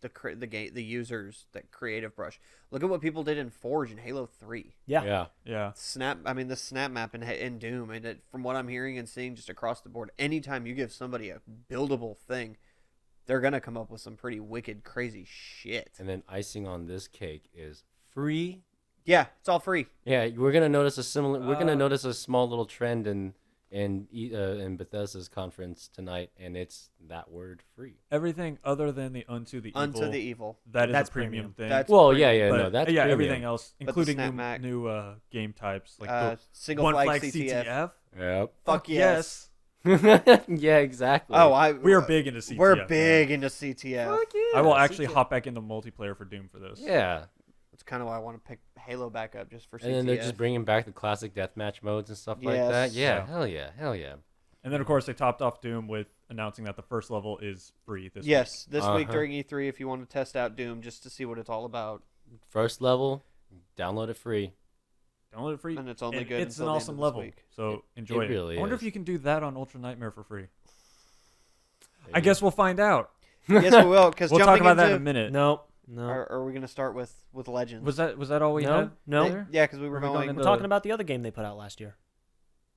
the users, that creative brush. Look at what people did in Forge and Halo 3. Yeah. Yeah. The snap map in Doom, and from what I'm hearing and seeing just across the board, anytime you give somebody a buildable thing, they're gonna come up with some pretty wicked, crazy shit. And then icing on this cake is free. Yeah, it's all free. Yeah, we're gonna notice a similar. We're gonna notice a small little trend in Bethesda's conference tonight, and it's that word free. Everything other than the Unto the Evil. That's That's a premium premium. thing. That's Well, premium. yeah, But, no, that's yeah. premium. Everything else, But the including Snap Mac- new game types like the Single one flag flag CTF. Yep. Fuck yes. Yeah, exactly. Oh, We are big into CTF. We're man. big into CTF. Fuck yeah. I will actually CTF. hop back into multiplayer for Doom for this. Yeah, That's kind of why I want to pick Halo back up, just for CTF. and then they're just bringing back the classic deathmatch modes and stuff like that. Yes. Yeah, Yeah. hell yeah, hell yeah. And then of course they topped off Doom with announcing that the first level is free this week. Yes, this week Uh-huh. during E3, if you want to test out Doom just to see what it's all about. First level, download it free. Download it free. And it's only and good it's an until the end awesome of this level. week. So enjoy it. really I wonder is. if you can do that on Ultra Nightmare for free. I guess we'll find out. Yes, we will. Because We'll talk about that in a minute. No. Are we going to start with Legends? Was that all we No, had? no. there? Yeah, because we were Are we going going. into- We're talking about the other game they put out last year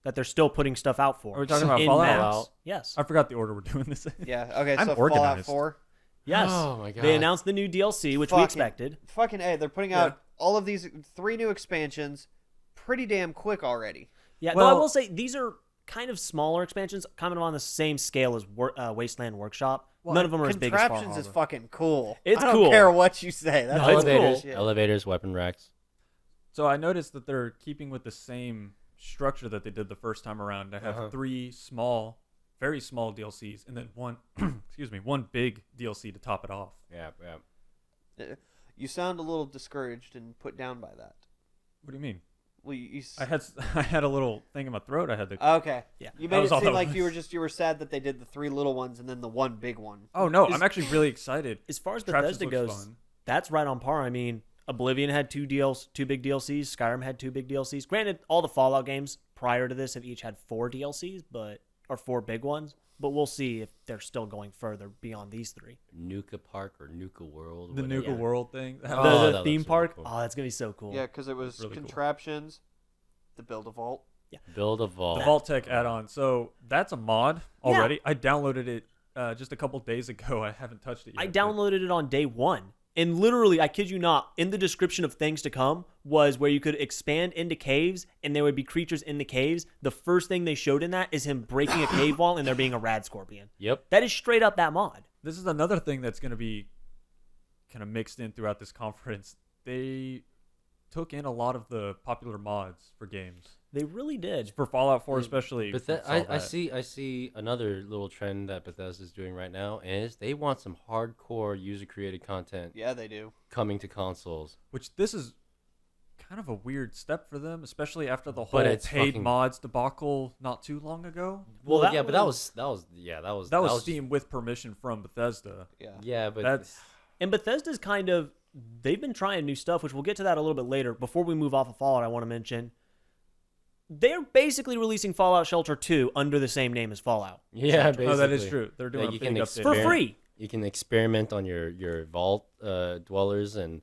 that they're still putting stuff out for. Are we talking about in Fallout? maps. Yes. I forgot the order we're doing this in. Yeah. Okay. I'm So Fallout organized. 4. Yes. Oh my god. They announced the new DLC, which we Fucking- expected. Fucking A. They're putting out all of these 3 new expansions pretty damn quick already. Yeah, though I Well- will say these are kind of smaller expansions, kind of on the same scale as Wasteland Workshop. Well, None of them are as big as Far Contraptions is Harbor. fucking cool. It's I don't cool. care what you say. That's No, it's elevators, cool. elevators, weapon racks. So I noticed that they're keeping with the same structure that they did the first time around. They have Uh-huh. 3 small, very small DLCs, and then one, one big DLC to top it off. Yeah, yeah. You sound a little discouraged and put down by that. What do you mean? Well, I had a little thing in my throat. I had to. okay. Yeah. You That made was it all seem that like was. you were sad that they did the 3 little ones and then the one big one. Oh no, Is- I'm actually really excited. As far as Traps Bethesda looks goes, fun. that's right on par. I mean, Oblivion had 2 big DLCs. Skyrim had 2 big DLCs. Granted, all the Fallout games prior to this have each had 4 DLCs, or 4 big ones. But we'll see if they're still going further beyond these 3. Nuka Park or Nuka World. The whatever. Nuka World thing. The, Oh, the that theme looks really park. cool. Oh, that's gonna be so cool. Yeah, because it was Really cool. contraptions, the build a vault. Build a vault. The Vault Tech add-on. So that's a mod already. I downloaded it just a couple days ago. I haven't touched it yet. I but- downloaded it on day 1. And literally, I kid you not, in the description of things to come was where you could expand into caves and there would be creatures in the caves. The first thing they showed in that is him breaking a cave wall and there being a rad scorpion. Yep. That is straight up that mod. This is another thing that's going to be kind of mixed in throughout this conference. They took in a lot of the popular mods for games. They really did. For Fallout 4 especially. But saw I that. see another little trend that Bethesda's doing right now is they want some hardcore user created content Yeah, they do. coming to consoles. Which this is kind of a weird step for them, especially after the But whole it's paid fucking- mods debacle not too long ago. Well, Well, that yeah, but that was That was Steam with permission from Bethesda. Yeah. Yeah, but That's And Bethesda's kind of, they've been trying new stuff, which we'll get to that a little bit later. Before we move off of Fallout, I want to mention, they're basically releasing Fallout Shelter 2 under the same name as Fallout. yeah, basically. oh, that is true. They're doing Yeah, a you big can update. For Fair. free. You can experiment on your vault dwellers and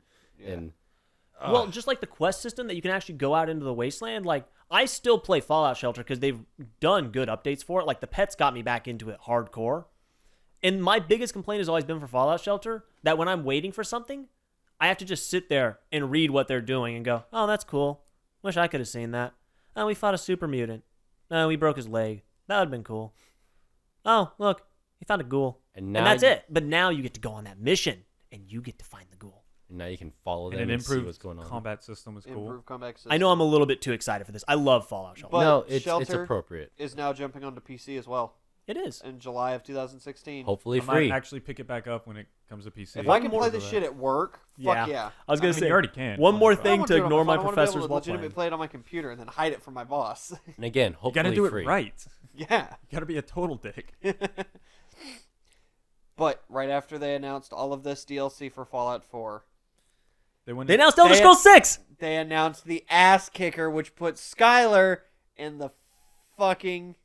Well, just like the quest system that you can actually go out into the wasteland, like I still play Fallout Shelter because they've done good updates for it. Like the pets got me back into it hardcore. And my biggest complaint has always been for Fallout Shelter that when I'm waiting for something, I have to just sit there and read what they're doing and go, oh, that's cool. Wish I could have seen that. Oh, we fought a super mutant. Oh, we broke his leg. That would have been cool. Oh, look, he found a ghoul. and And that's it. But now you get to go on that mission and you get to find the ghoul. And now you can follow them And and, an see what's improved going on. combat system was cool. Improved comeback system. I know I'm a little bit too excited for this. I love Fallout Shelter. But No, it's Shelter appropriate. is now jumping onto PC as well It is. in July of 2016. Hopefully I free. might actually pick it back up when it comes to PC. If I can more play for this that. shit at work, Yeah. fuck yeah. I was I going mean, to say, you already can. one more I don't thing wanna to do it on ignore my my phone. I wanna be able professors to while legitimately playing. play it on my computer and then hide it from my boss. And again, You hopefully gotta do free. it right. yeah. You gotta be a total dick. But right after they announced all of this DLC for Fallout 4, They went They announced Elder They- Scrolls 6! they announced the ass kicker, which put Skyler in the fucking.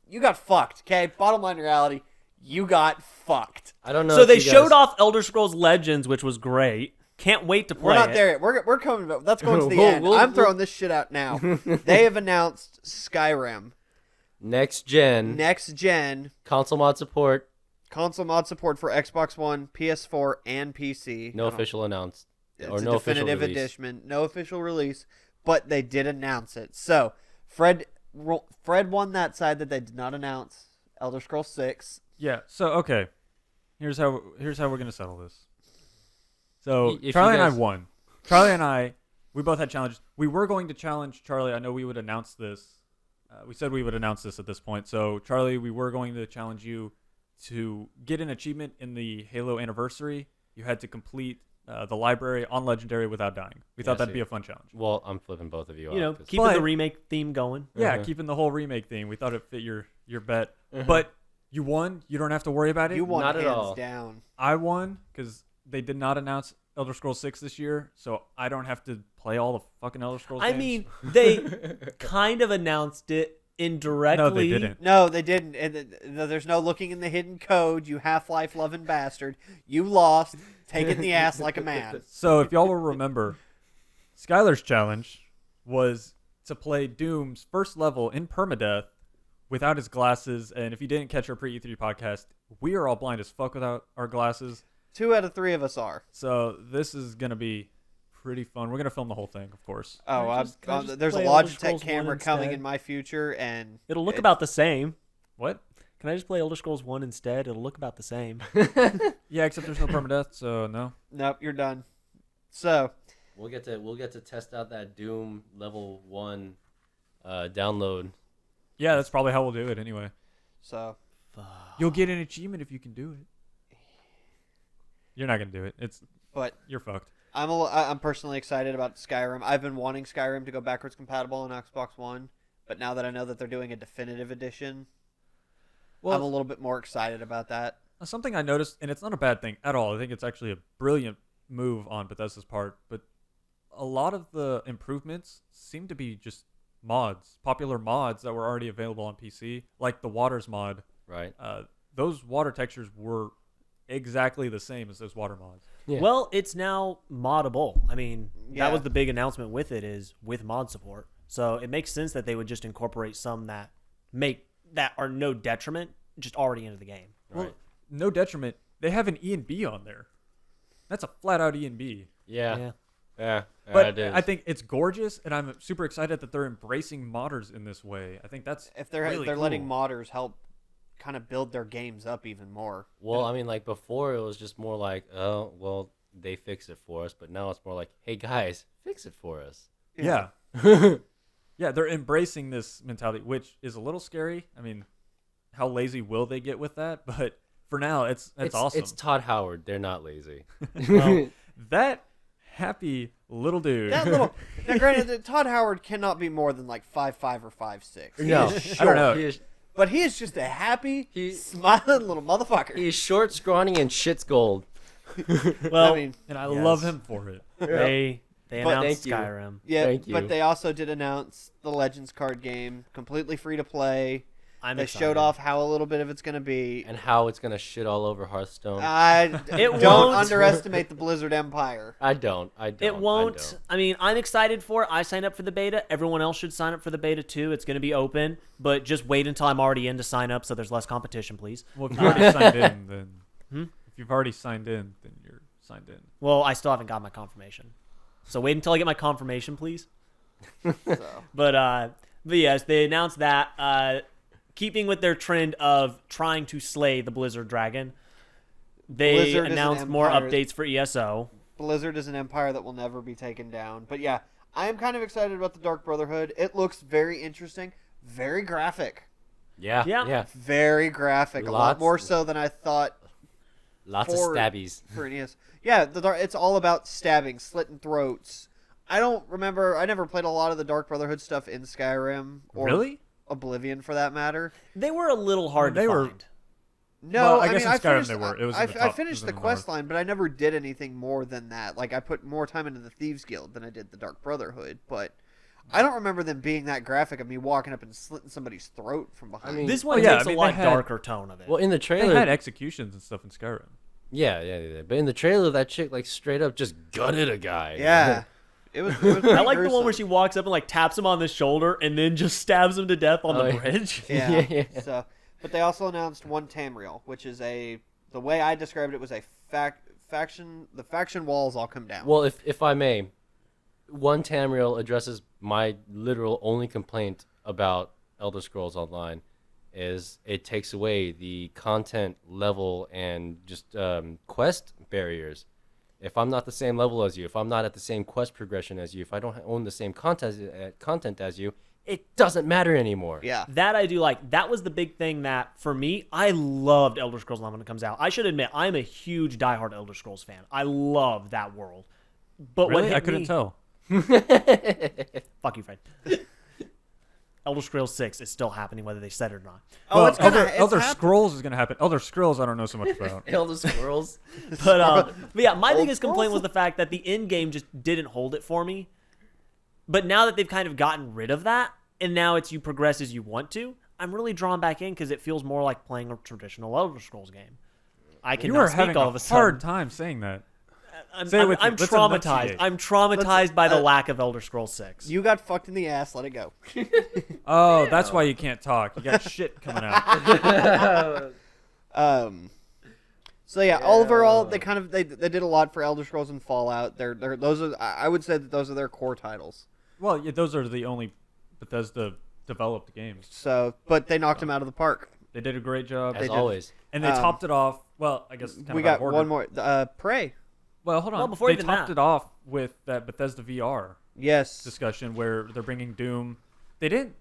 You got fucked, okay? Bottom line reality, you got fucked. I don't know. So if they you guys- showed off Elder Scrolls Legends, which was great. Can't wait to play We're not it. there yet. We're coming. That's going to the We'll- end. we'll- I'm throwing this shit out now. They have announced Skyrim next gen next gen console mod support. console mod support for Xbox One, PS4, and PC. No official announced It's or a no official definitive release. edition. No official release, but they did announce it. So Fred won that side that they did not announce Elder Scrolls 6. Yeah. So okay, here's how we're gonna settle this. So If you Charlie and I guys- won. Charlie and I, we both had challenges. We were going to challenge Charlie. I know we would announce this. We said we would announce this at this point. So Charlie, we were going to challenge you to get an achievement in the Halo anniversary. You had to complete the library on Legendary without dying. We thought that'd be a fun challenge. Well, I'm flipping both of you off. You know, 'cause- keeping the But- remake theme going. Yeah, Uh-huh. keeping the whole remake theme. We thought it fit your bet. But you won. You don't have to worry about it. You won Not at hands all. down. I won because they did not announce Elder Scrolls 6 this year, so I don't have to play all the fucking Elder Scrolls I games. mean, they kind of announced it indirectly. No, they didn't. No, they didn't. And there's no looking in the hidden code, you Half-Life loving bastard. You lost. Take it in the ass like a man. So if y'all will remember, Skyler's challenge was to play Doom's first level in permadeath without his glasses. And if you didn't catch our pre-E3 podcast, we are all blind as fuck without our glasses. 2 out of 3 of us are. So this is going to be pretty fun. We're going to film the whole thing, of course. Oh, Can I just there's a play Elder Logitech Scrolls 1 camera coming instead? in my future, and It'll look it's- about the same. What? Can I just play Elder Scrolls 1 instead? It'll look about the same. Yeah, except there's no permadeath, so no. Nope, you're done. So, we'll get to test out that Doom level 1 download. Yeah, that's probably how we'll do it anyway. so You'll get an achievement if you can do it. You're not going to do it. but You're fucked. I'm personally excited about Skyrim. I've been wanting Skyrim to go backwards compatible on Xbox One, but now that I know that they're doing a definitive edition, Well, I'm a little bit more excited about that. something I noticed, and it's not a bad thing at all. I think it's actually a brilliant move on Bethesda's part, but a lot of the improvements seem to be just mods, popular mods that were already available on PC, like the Waters mod. Right. Those water textures were exactly the same as those water mods. Yeah. Well, it's now moddable. I mean, Yeah. that was the big announcement with it, is with mod support. So it makes sense that they would just incorporate some that are no detriment just already into the game. Well, Right. no detriment. They have an E and B on there. That's a flat out E and B. Yeah. Yeah. But it is. I think it's gorgeous, and I'm super excited that they're embracing modders in this way. I think that's If they're really they're letting cool. modders help kind of build their games up even more. Well, I mean, like before, it was just more like, oh, well, they fix it for us. But now it's more like, hey guys, fix it for us. Yeah. Yeah, they're embracing this mentality, which is a little scary. I mean, how lazy will they get with that? But for now, it's awesome. It's Todd Howard. They're not lazy. Well, that happy little dude. That little now, granted, Todd Howard cannot be more than like 5'5" or 5'6". No, He is I don't short, know. but he is just a happy, He- smiling little motherfucker. He's short, scrawny, and shit's gold. Well, I mean, And I Yes. love him for it. they But announced thank you. Skyrim. yeah, Thank you. but they also did announce the Legends card game, completely free to play. I'm They excited. showed off how a little bit of it's going to be. And how it's gonna shit all over Hearthstone. Don't won't. underestimate the Blizzard Empire. I don't. It won't. I mean, I'm excited for it. I signed up for the beta. Everyone else should sign up for the beta too. It's going to be open, but just wait until I'm already in to sign up so there's less competition, please. Well, if you've already signed in, then if you've already signed in, then you're signed in. Well, I still haven't got my confirmation. So wait until I get my confirmation, please. So. But yes, they announced that. Keeping with their trend of trying to slay the Blizzard Dragon, they Blizzard is an announced more empire. updates for ESO. Blizzard is an empire that will never be taken down. But yeah, I am kind of excited about the Dark Brotherhood. It looks very interesting, very graphic, Yeah. Yeah. Yeah. very graphic. A lot Lots- more so than I thought Lots of for- stabbies. for NES. Yeah, it's all about stabbing, slitting throats. I don't remember. I never played a lot of the Dark Brotherhood stuff in Skyrim or Really? Oblivion for that matter. They were a little hard They to were- find. No, Well, I I guess mean in I Skyrim finished. they were. It was in I, the I top- it finished was the in the quest north. line, but I never did anything more than that. Like I put more time into the Thieves Guild than I did the Dark Brotherhood. But I don't remember them being that graphic of me walking up and slitting somebody's throat from behind. I mean, This one yeah, takes I mean, a lot they had- darker tone of it. well, in the They trailer, had executions and stuff in Skyrim. yeah. But in the trailer, that chick like straight up just gutted a guy. yeah. It was pretty I like the one gruesome. where she walks up and like taps him on the shoulder and then just stabs him to death on Oh, the yeah. bridge. Yeah. Yeah. So, but they also announced one Tamriel, which is the way I described it was a faction. The faction walls all come down. Well, if I may, one Tamriel addresses my literal only complaint about Elder Scrolls Online is it takes away the content level and just quest barriers. If I'm not the same level as you, if I'm not at the same quest progression as you, if I don't own the same content as you, it doesn't matter anymore. Yeah. That I do like. That was the big thing that, for me, I loved Elder Scrolls Online when it comes out. I should admit, I'm a huge diehard Elder Scrolls fan. I love that world. But what Really? hit I couldn't me, tell. Fuck you, Fred. Elder Scrolls 6 is still happening, whether they said it or not. Oh, Well, it's gonna. Elder happening. Scrolls is going to happen. Elder Scrolls, I don't know so much about. Elder Scrolls. But yeah, my Old biggest complaint Scrolls? was the fact that the end game just didn't hold it for me. But now that they've kind of gotten rid of that, and now it's you progress as you want to, I'm really drawn back in because it feels more like playing a traditional Elder Scrolls game. I can You now are speak having all a of a sudden. hard time saying that. I'm, Say it I'm, with me. I'm Let's traumatized. enunciate. I'm traumatized by the uh, lack of Elder Scrolls 6. You got fucked in the ass. Let it go. Oh, that's why you can't talk. You got shit coming out. So yeah, overall, they kind of they did a lot for Elder Scrolls and Fallout. They're those are I would say that those are their core titles. Well, yeah, those are the only Bethesda developed games. So, but they knocked them out of the park. They did a great job. As did. always. And they topped it off. Well, I guess kind We of out got of order. one more. Prey. Well, hold on. Well, before they even topped that. it off with that Bethesda VR Yes. discussion where they're bringing Doom. They didn't.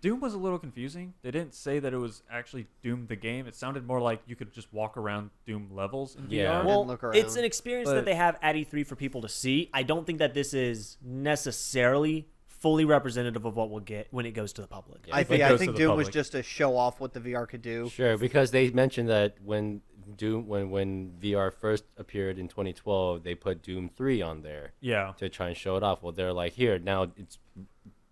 Doom was a little confusing. They didn't say that it was actually Doom the game. It sounded more like you could just walk around Doom levels in Yeah. VR. Well, look around. it's an experience that But- they have at E3 for people to see. I don't think that this is necessarily fully representative of what we'll get when it goes to the public. Yeah. I If it think goes to Doom the was public. just to show off what the VR could do. Sure, because they mentioned that when VR first appeared in 2012, they put Doom 3 on there Yeah. to try and show it off. Well, they're like, here, now it's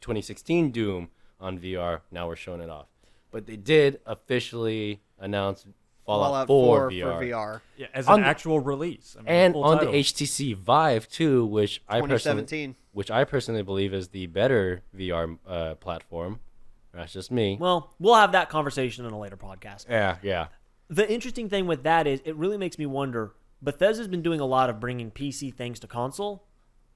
2016 Doom on VR. Now we're showing it off. But they did officially announce Fallout 4 for VR. VR. Yeah, as On an the- actual release. I mean, And full on title. the HTC Vive too, which I personally 2017. believe is the better VR platform. That's just me. Well, we'll have that conversation in a later podcast. Yeah. The interesting thing with that is it really makes me wonder. Bethesda's been doing a lot of bringing PC things to console.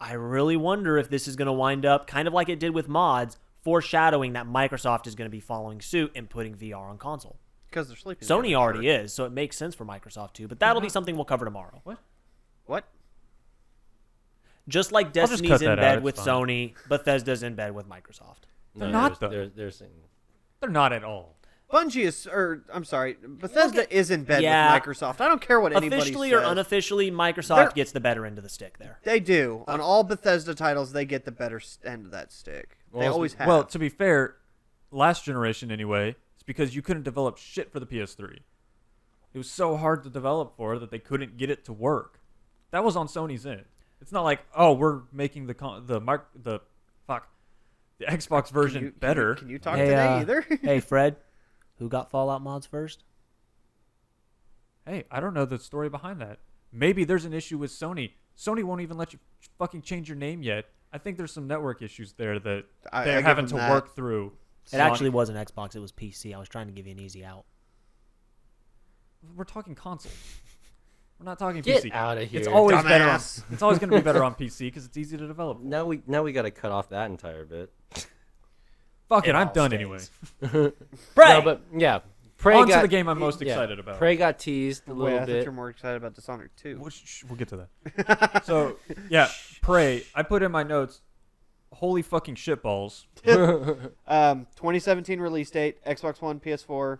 I really wonder if this is going to wind up kind of like it did with mods, foreshadowing that Microsoft is going to be following suit and putting VR on console. Because they're sleeping. Sony together, already sure. is, so it makes sense for Microsoft too. But that'll be something we'll cover tomorrow. What? Just like I'll just Destiny's cut in that out, bed it's with fine. Sony, Bethesda's in bed with Microsoft. They're not, though. They're saying. They're not at all. Bungie is, or I'm sorry, Bethesda is in bed Yeah. with Microsoft. I don't care what anybody Officially says. or unofficially, Microsoft They're- gets the better end of the stick there. They do. On all Bethesda titles, they get the better end of that stick. They Well, always have. Well, to be fair, last generation anyway, it's because you couldn't develop shit for the PS3. It was so hard to develop for that they couldn't get it to work. That was on Sony's end. It's not like, oh, we're making the Xbox version better. Can you talk Hey, today either? Hey, Fred, who got Fallout mods first? Hey, I don't know the story behind that. Maybe there's an issue with Sony. Sony won't even let you fucking change your name yet. I think there's some network issues there that I they're give having them to that. work through. It actually wasn't Xbox, it was PC. I was trying to give you an easy out. We're talking console. We're not talking Get PC. out of It's here, always better on. dumbass. It's always going to be better on PC because it's easy to develop. Now we got to cut off that entire bit. Fuck it, It I'm all done stays. anyway. Prey! No, but yeah, Prey On got to the game I'm most yeah, excited about. Prey got teased a Wait, little I thought bit. you're more excited about Dishonored 2. We'll get to that. So yeah, Prey. I put in my notes. Holy fucking shitballs. 2017 release date, Xbox One, PS4,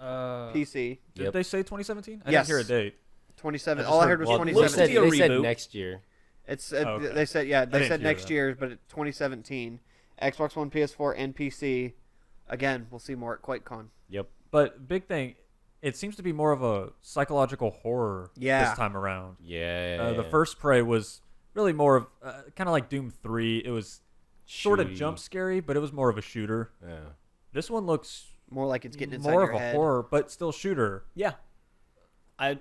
PC. Did Yep. they say 2017? I Yes. didn't hear a date. 27. I just All I heard- heard was well, They 2017. said, Looks to be a they said reboot. next year. It's okay. they said they didn't said hear next that. year, but it's 2017. Xbox One, PS4, and PC. Again, we'll see more at QuakeCon. Yep. But big thing, it seems to be more of a psychological horror Yeah. this time around. Yeah. The first Prey was really more of kind of like Doom 3. It was sort of shooty. jump scary, but it was more of a shooter. Yeah. This one looks More like it's getting inside more your of a head. horror, but still shooter. Yeah.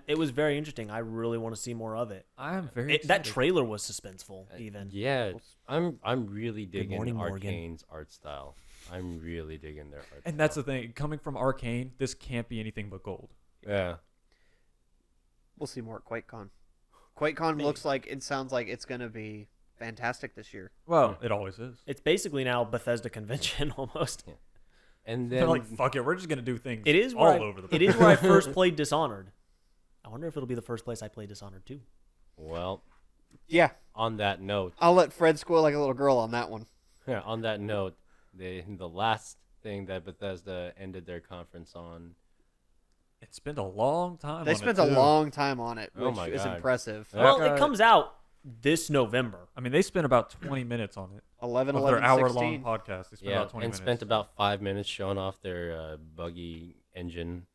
It was very interesting. I really want to see more of it. I'm very That excited. trailer was suspenseful, even. Yeah, I'm really digging morning, Morgan. Arcane's art style. I'm really digging their art. And that's the thing. Coming from Arcane, this can't be anything but gold. Yeah. We'll see more at QuakeCon. QuakeCon looks like it sounds like it's gonna be fantastic this year. Well, it always is. It's basically now Bethesda convention almost. And They're then like, fuck it, we're just gonna do things It is all where over the it place. is where I first played Dishonored. I wonder if it'll be the first place I play Dishonored too. well, Yeah, on that note, I'll let Fred squeal like a little girl on that one. yeah, on that note, the last thing that Bethesda ended their conference on. It spent a long time. They on spent it a too. long time on it, Oh which my is God. impressive. Yeah. Well, Okay. it comes out this November. I mean, they spent about 20 minutes on it. 11, Of 11, their hour-long 16. podcast, they spent Yeah, about 20 and minutes. spent about 5 minutes showing off their buggy engine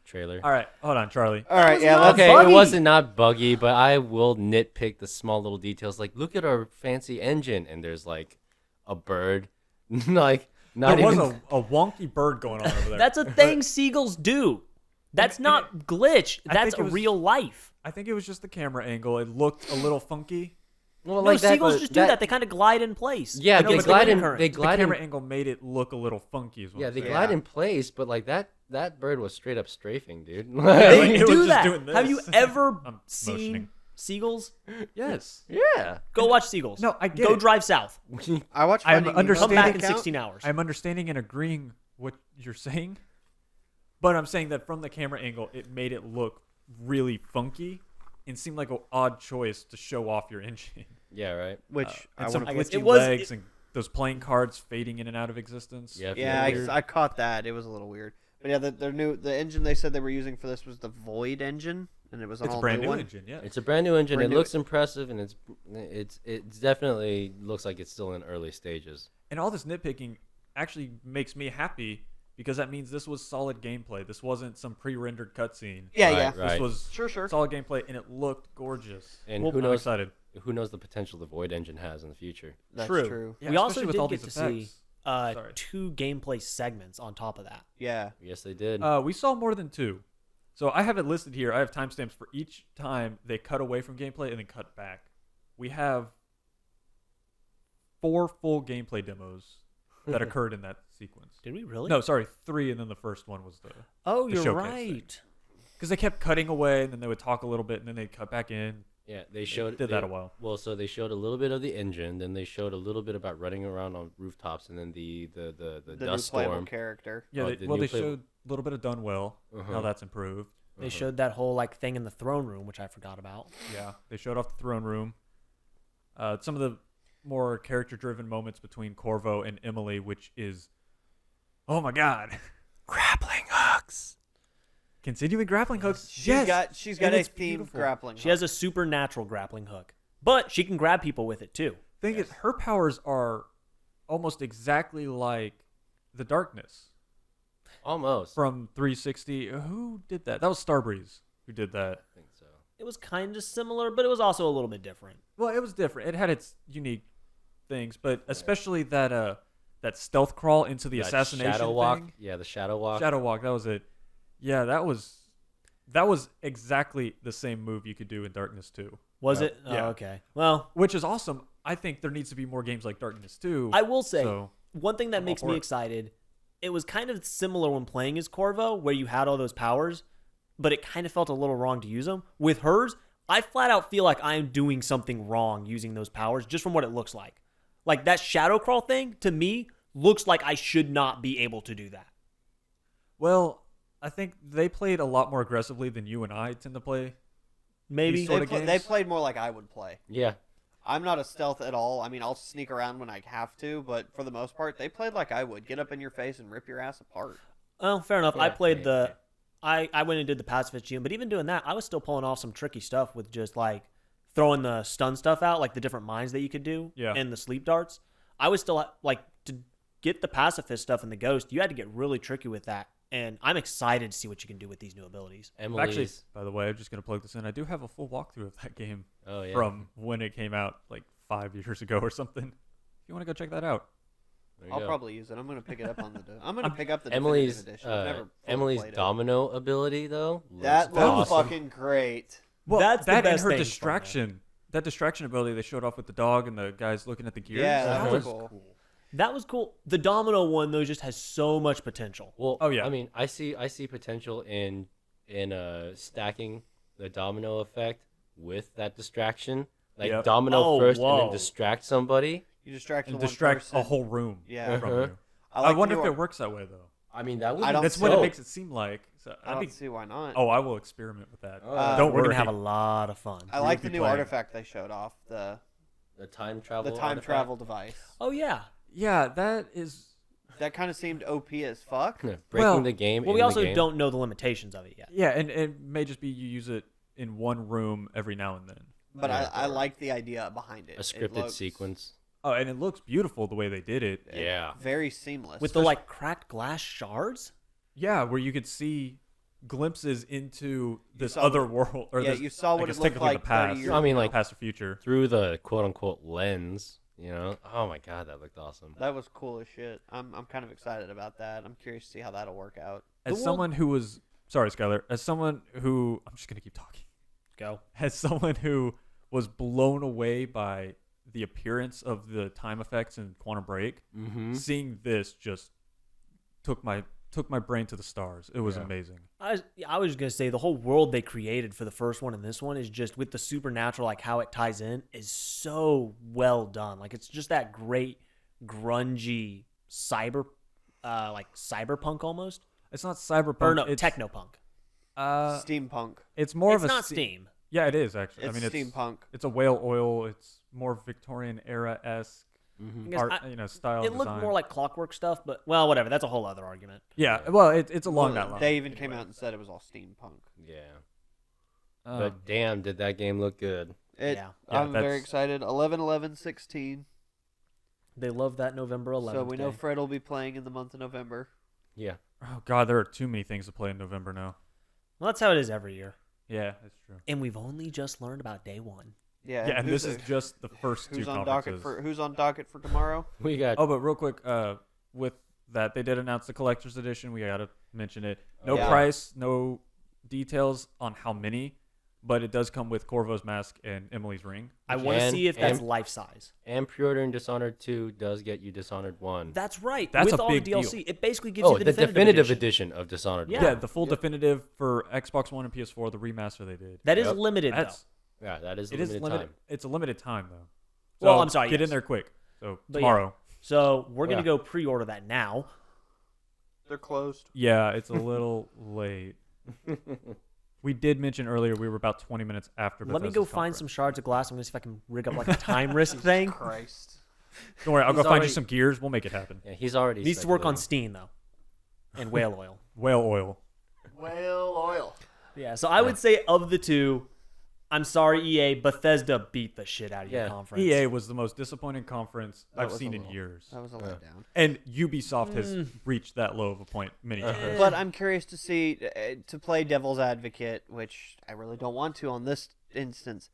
trailer. All right, hold on, Charlie. All right, was yeah, not let's. Okay, buggy. it wasn't not buggy, but I will nitpick the small little details. Like, look at our fancy engine, and there's like a bird, like not There was even. a wonky bird going on over there. That's a thing seagulls do. That's not glitch. I That's think it was- real life. I think it was just the camera angle. It looked a little funky. Well, No, like that, seagulls but just do that. They kind of glide in place. Yeah, I know, they but the glide wind in. current. They The glide camera in. angle made it look a little funky. Is what Yeah, I'm they saying. glide in place, but like that bird was straight up strafing, dude. Yeah, They like, it was do just that. doing Have you this. ever I'm seen motioning. seagulls? Yes. Yeah. Go watch seagulls. No, I get Go it. drive south. I watched. I'm Finding Nemo. Come understanding- back in account- 16 hours. I'm understanding and agreeing what you're saying, but I'm saying that from the camera angle, it made it look really funky and seemed like an odd choice to show off your engine. Yeah. Right. Which I And some want I guess glitchy it was- legs and those playing cards fading in and out of existence. Yeah. Yeah, Weird. I caught that. It was a little weird. But yeah, the engine they said they were using for this was the Void engine, and it was an It's a all brand new new one. engine, yeah. It's a brand new engine. Brand It new- looks impressive, and it's definitely looks like it's still in early stages. And all this nitpicking actually makes me happy because that means this was solid gameplay. This wasn't some pre-rendered cutscene. Yeah, Right, yeah. right. This was Sure. solid gameplay, and it looked gorgeous. And Well, who I'm knows? excited. Who knows the potential the Void engine has in the future? That's True. true. Yeah, we also especially with did all get these to see effects. Sorry. 2 gameplay segments on top of that. Yeah. Yes, they did. We saw more than 2. So I have it listed here. I have timestamps for each time they cut away from gameplay and then cut back. We have 4 full gameplay demos that occurred in that sequence. Did we really? No, sorry, 3, and then the first one was the Oh, the you're showcase thing. right. because they kept cutting away and then they would talk a little bit and then they'd cut back in. Yeah, they showed did they- that a while. Well, so they showed a little bit of the engine, then they showed a little bit about running around on rooftops, and then the The new dust playable storm. character. Yeah, Oh, they, the well, new they play- showed a little bit of Dunwell, Uh-huh. how that's improved. They showed that whole like thing in the throne room, which I forgot about. Yeah, they showed off the throne room. Some of the more character-driven moments between Corvo and Emily, which is, oh my god, grappling hooks. continuing grappling hooks. She's yes, got and a it's themed beautiful. grappling. She has a supernatural grappling hook, but she can grab people with it too. Thing is, her powers are almost exactly like the Darkness Almost. from 360. Who did that? That was Starbreeze who did that. I think so. It was kind of similar, but it was also a little bit different. Well, it was different. It had its unique things, but especially that stealth crawl into the That assassination shadow walk. thing. Yeah, the shadow walk. Shadow walk. That was it. Yeah, that was exactly the same move you could do in Darkness 2, Was it? Yeah. Oh, okay. Well, which is awesome. I think there needs to be more games like Darkness 2. I will say So, one thing that I'm all makes for me it. excited. It was kind of similar when playing as Corvo, where you had all those powers, but it kind of felt a little wrong to use them. With hers, I flat out feel like I'm doing something wrong using those powers just from what it looks like. Like that shadow crawl thing, to me, looks like I should not be able to do that. well, I think they played a lot more aggressively than you and I tend to play. Maybe. These sort They, of they games? played more like I would play. Yeah. I'm not a stealth at all. I mean, I'll sneak around when I have to, but for the most part, they played like I would. Get up in your face and rip your ass apart. Well, fair enough. I Yeah, played yeah, the... I went and did the pacifist gym, but even doing that, I was still pulling off some tricky stuff with just like throwing the stun stuff out, like the different mines that you could do, Yeah. and the sleep darts. I was still like to get the pacifist stuff in the ghost. You had to get really tricky with that, and I'm excited to see what you can do with these new abilities. Emily's. Actually, by the way, I'm just going to plug this in. I do have a full walkthrough of that game Oh yeah. from when it came out like 5 years ago or something. If you want to go check that out. There you I'll go. probably use it. I'm gonna pick it up on the. I'm gonna pick up the Emily's definitive edition. I've never fully Emily's played it. domino ability though. That looks looks awesome. fucking great. Well, That's the that and best her thing from it. distraction. That distraction ability they showed off with the dog and the guys looking at the gears. Yeah, that that was was cool. That was cool. The domino one though just has so much potential. Well, Oh, yeah. I mean, I see potential in stacking the domino effect with that distraction. Like Yep. domino Oh, first and whoa. then distract somebody. You distract and the one distract person. a whole room Yeah. from Uh-huh. you. I, I like the wonder new if it art- works that way though. I mean, that would. I don't That's think what so. it makes it seem like. So I don't see why not. Oh, I will experiment with that. Don't We're worry. gonna have a lot of fun. I like be the new playing. artifact they showed off. The time travel. time artifact. travel device. Oh yeah. Yeah, that is. That kind of seemed OP as fuck. Breaking Well- the game. Well, in we the also game. don't know the limitations of it yet. Yeah, and it may just be you use it in one room every now and then. But Yeah. I like the idea behind it. a It scripted looks sequence. Oh, and it looks beautiful the way they did it. Yeah. Very seamless. With the like cracked glass shards. Yeah, where you could see glimpses into this saw other what- world. Or yeah, this, you saw I what guess it looked technically like the 30 past. years I mean, ago. like- past or future. Through the quote unquote lens. You know. Oh my god, that looked awesome. That was cool as shit. I'm kind of excited about that. I'm curious to see how that'll work out. As The world- someone who was sorry, Skyler. As someone who I'm just gonna keep talking. Go. As someone who was blown away by the appearance of the time effects in Quantum Break, Mm-hmm. seeing this just took my brain to the stars. It was Yeah. amazing. I was gonna say the whole world they created for the first one and this one is just with the supernatural, like how it ties in, is so well done. Like it's just that great grungy like cyberpunk almost, It's not cyberpunk. or no, it's, technopunk. Steampunk. It's more It's of a not Steam. Yeah, it is actually. It's I mean, it's steampunk. It's a whale oil. It's more Victorian era esque Mm-hmm. I guess art, I- style. It looked design. more like clockwork stuff, but well, whatever. That's a whole other argument. Yeah, well, it's along Well, that line. They even came out and said it was all steampunk. Yeah. Um, But damn, did that game look good? Yeah. I'm very that's- excited. 11/11/16. They love that November 11th. So we know day. Fred will be playing in the month of November. Yeah. oh god, there are too many things to play in November now. Well, that's how it is every year. Yeah, that's true. And we've only just learned about day one. Yeah, Yeah, and this who's- is just the first two who's on conferences. docket for who's on docket for tomorrow? We got. Oh, but real quick, with that, they did announce the collector's edition. We gotta mention it. No Yeah. price, no details on how many, but it does come with Corvo's mask and Emily's ring. I want to And- see if that's and- life size. And pre-ordering Dishonored 2 does get you Dishonored 1. That's right. That's With a all big the DLC, deal. it basically gives Oh, you the the definitive edition of Dishonored Yeah. 1. Yeah, the full definitive for Xbox One and PS4, the remaster they did. That is Yep. limited That's Yeah, that is it is limited limited. time. It's a limited time though. Well, So I'm sorry, Get yes. in there quick. So But yeah. tomorrow. though. So we're gonna Yeah. go pre-order that now. They're closed. Yeah, it's a little late. We did mention earlier we were about 20 minutes after. Let me Bethesda's go find conference. some shards of glass. I'm gonna see if I can rig up like a time wrist thing. Christ. Don't worry, I'll go He's find already- you some gears. We'll make it happen. Yeah, he's already Needs to work on speculating. Steam though, and whale oil. Whale oil. Whale oil. Yeah. So I would say of the two, I'm sorry, EA, Bethesda beat the shit out of your Yeah. conference. EA was the most disappointing conference That I've was seen a in little- years. That was a letdown. And Ubisoft has reached that low of a point many Uh-huh. times. But I'm curious to see to play devil's advocate, which I really don't want to on this instance.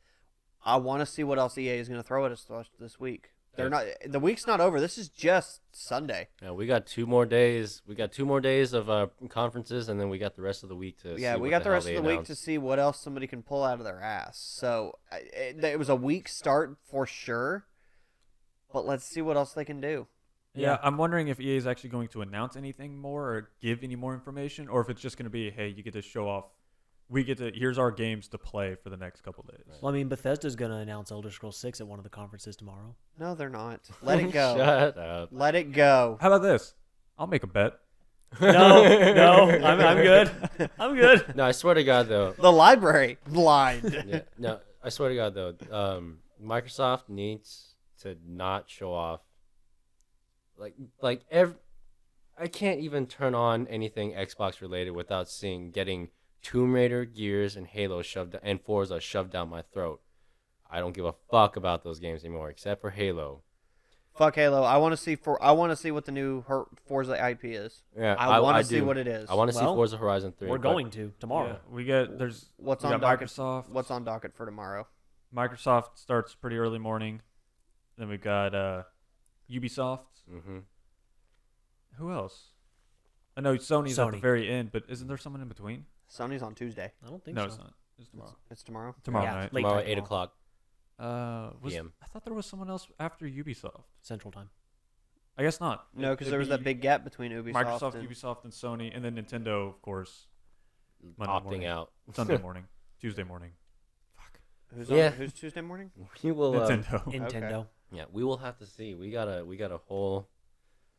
I want to see what else EA is going to throw at us this week. They're not. The week's not over. This is just Sunday. Yeah, we got 2 more days. We got 2 more days of conferences, and then we got the rest of the week to. Yeah, see we what got the hell rest of they the week announced. to see what else somebody can pull out of their ass. So it was a weak start for sure, but let's see what else they can do. Yeah, I'm wondering if EA is actually going to announce anything more or give any more information, or if it's just going to be, hey, you get to show off. Here's our games to play for the next couple days. Well, I mean, Bethesda's gonna announce Elder Scrolls 6 at one of the conferences tomorrow. No, they're not. Let it go. Shut up. Let it go. How about this? I'll make a bet. No, I'm good. I'm good. No, I swear to God though. The library blind. Yeah, no, I swear to God though. Microsoft needs to not show off. I can't even turn on anything Xbox related without getting Tomb Raider, Gears, and Halo and Forza shoved down my throat. I don't give a fuck about those games anymore, except for Halo. Fuck Halo. I want to see what the new Forza IP is. Yeah, I want to see do. what it is. I want to see Well, Forza Horizon 3. We're but going to tomorrow. Yeah, we got we What's got on docket? Microsoft. What's on docket for tomorrow? Microsoft starts pretty early morning. Then we've got Ubisoft. Mm-hmm. Who else? I know Sony's at the Sony. very end, but isn't there someone in between? Sony's on Tuesday. I don't think No, so. it's not. It's tomorrow. It's tomorrow. Tomorrow Yeah, night. late Tomorrow night at 8 tomorrow. o'clock. Was PM. I thought there was someone else after Ubisoft. Central Time. I guess not. No, because there was that big gap between Ubisoft Microsoft, and Ubisoft, and Sony, and then Nintendo, of course, Monday Opting morning. out. Sunday morning, Tuesday morning. who's Tuesday morning? We will. Nintendo. Nintendo. Yeah, we will have to see. We got a whole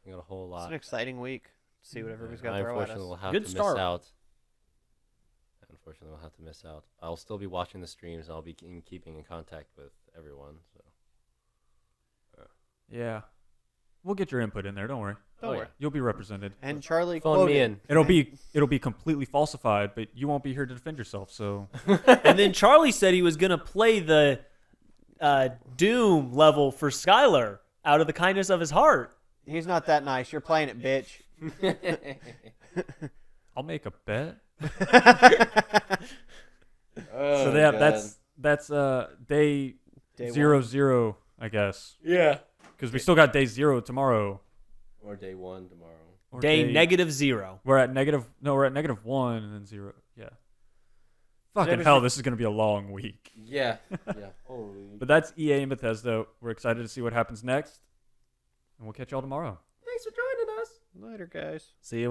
It's lot. an exciting week. See what everybody's got I to throw at unfortunately will us. have Good to start. miss out. Unfortunately, we'll have to miss out. I'll still be watching the streams. I'll be keeping in contact with everyone. So. Yeah, we'll get your input in there. Don't worry. Don't worry. You'll be represented. And Charlie Phone me quoted. in. It'll be completely falsified, but you won't be here to defend yourself. So And then Charlie said he was going to play the Doom level for Skyler out of the kindness of his heart. He's not that nice. You're playing it, bitch. I'll make a bet. Oh, So that's day Day 0, I guess, Yeah. because we still got day 0 tomorrow. Or day 1 tomorrow. Or Day -0. We're at -1 and then 0. Yeah. Fucking Day- hell, this is gonna be a long week. Yeah. Yeah. Holy. But that's EA and Bethesda. We're excited to see what happens next, and we'll catch y'all tomorrow. Thanks for joining us. Later, guys. See you.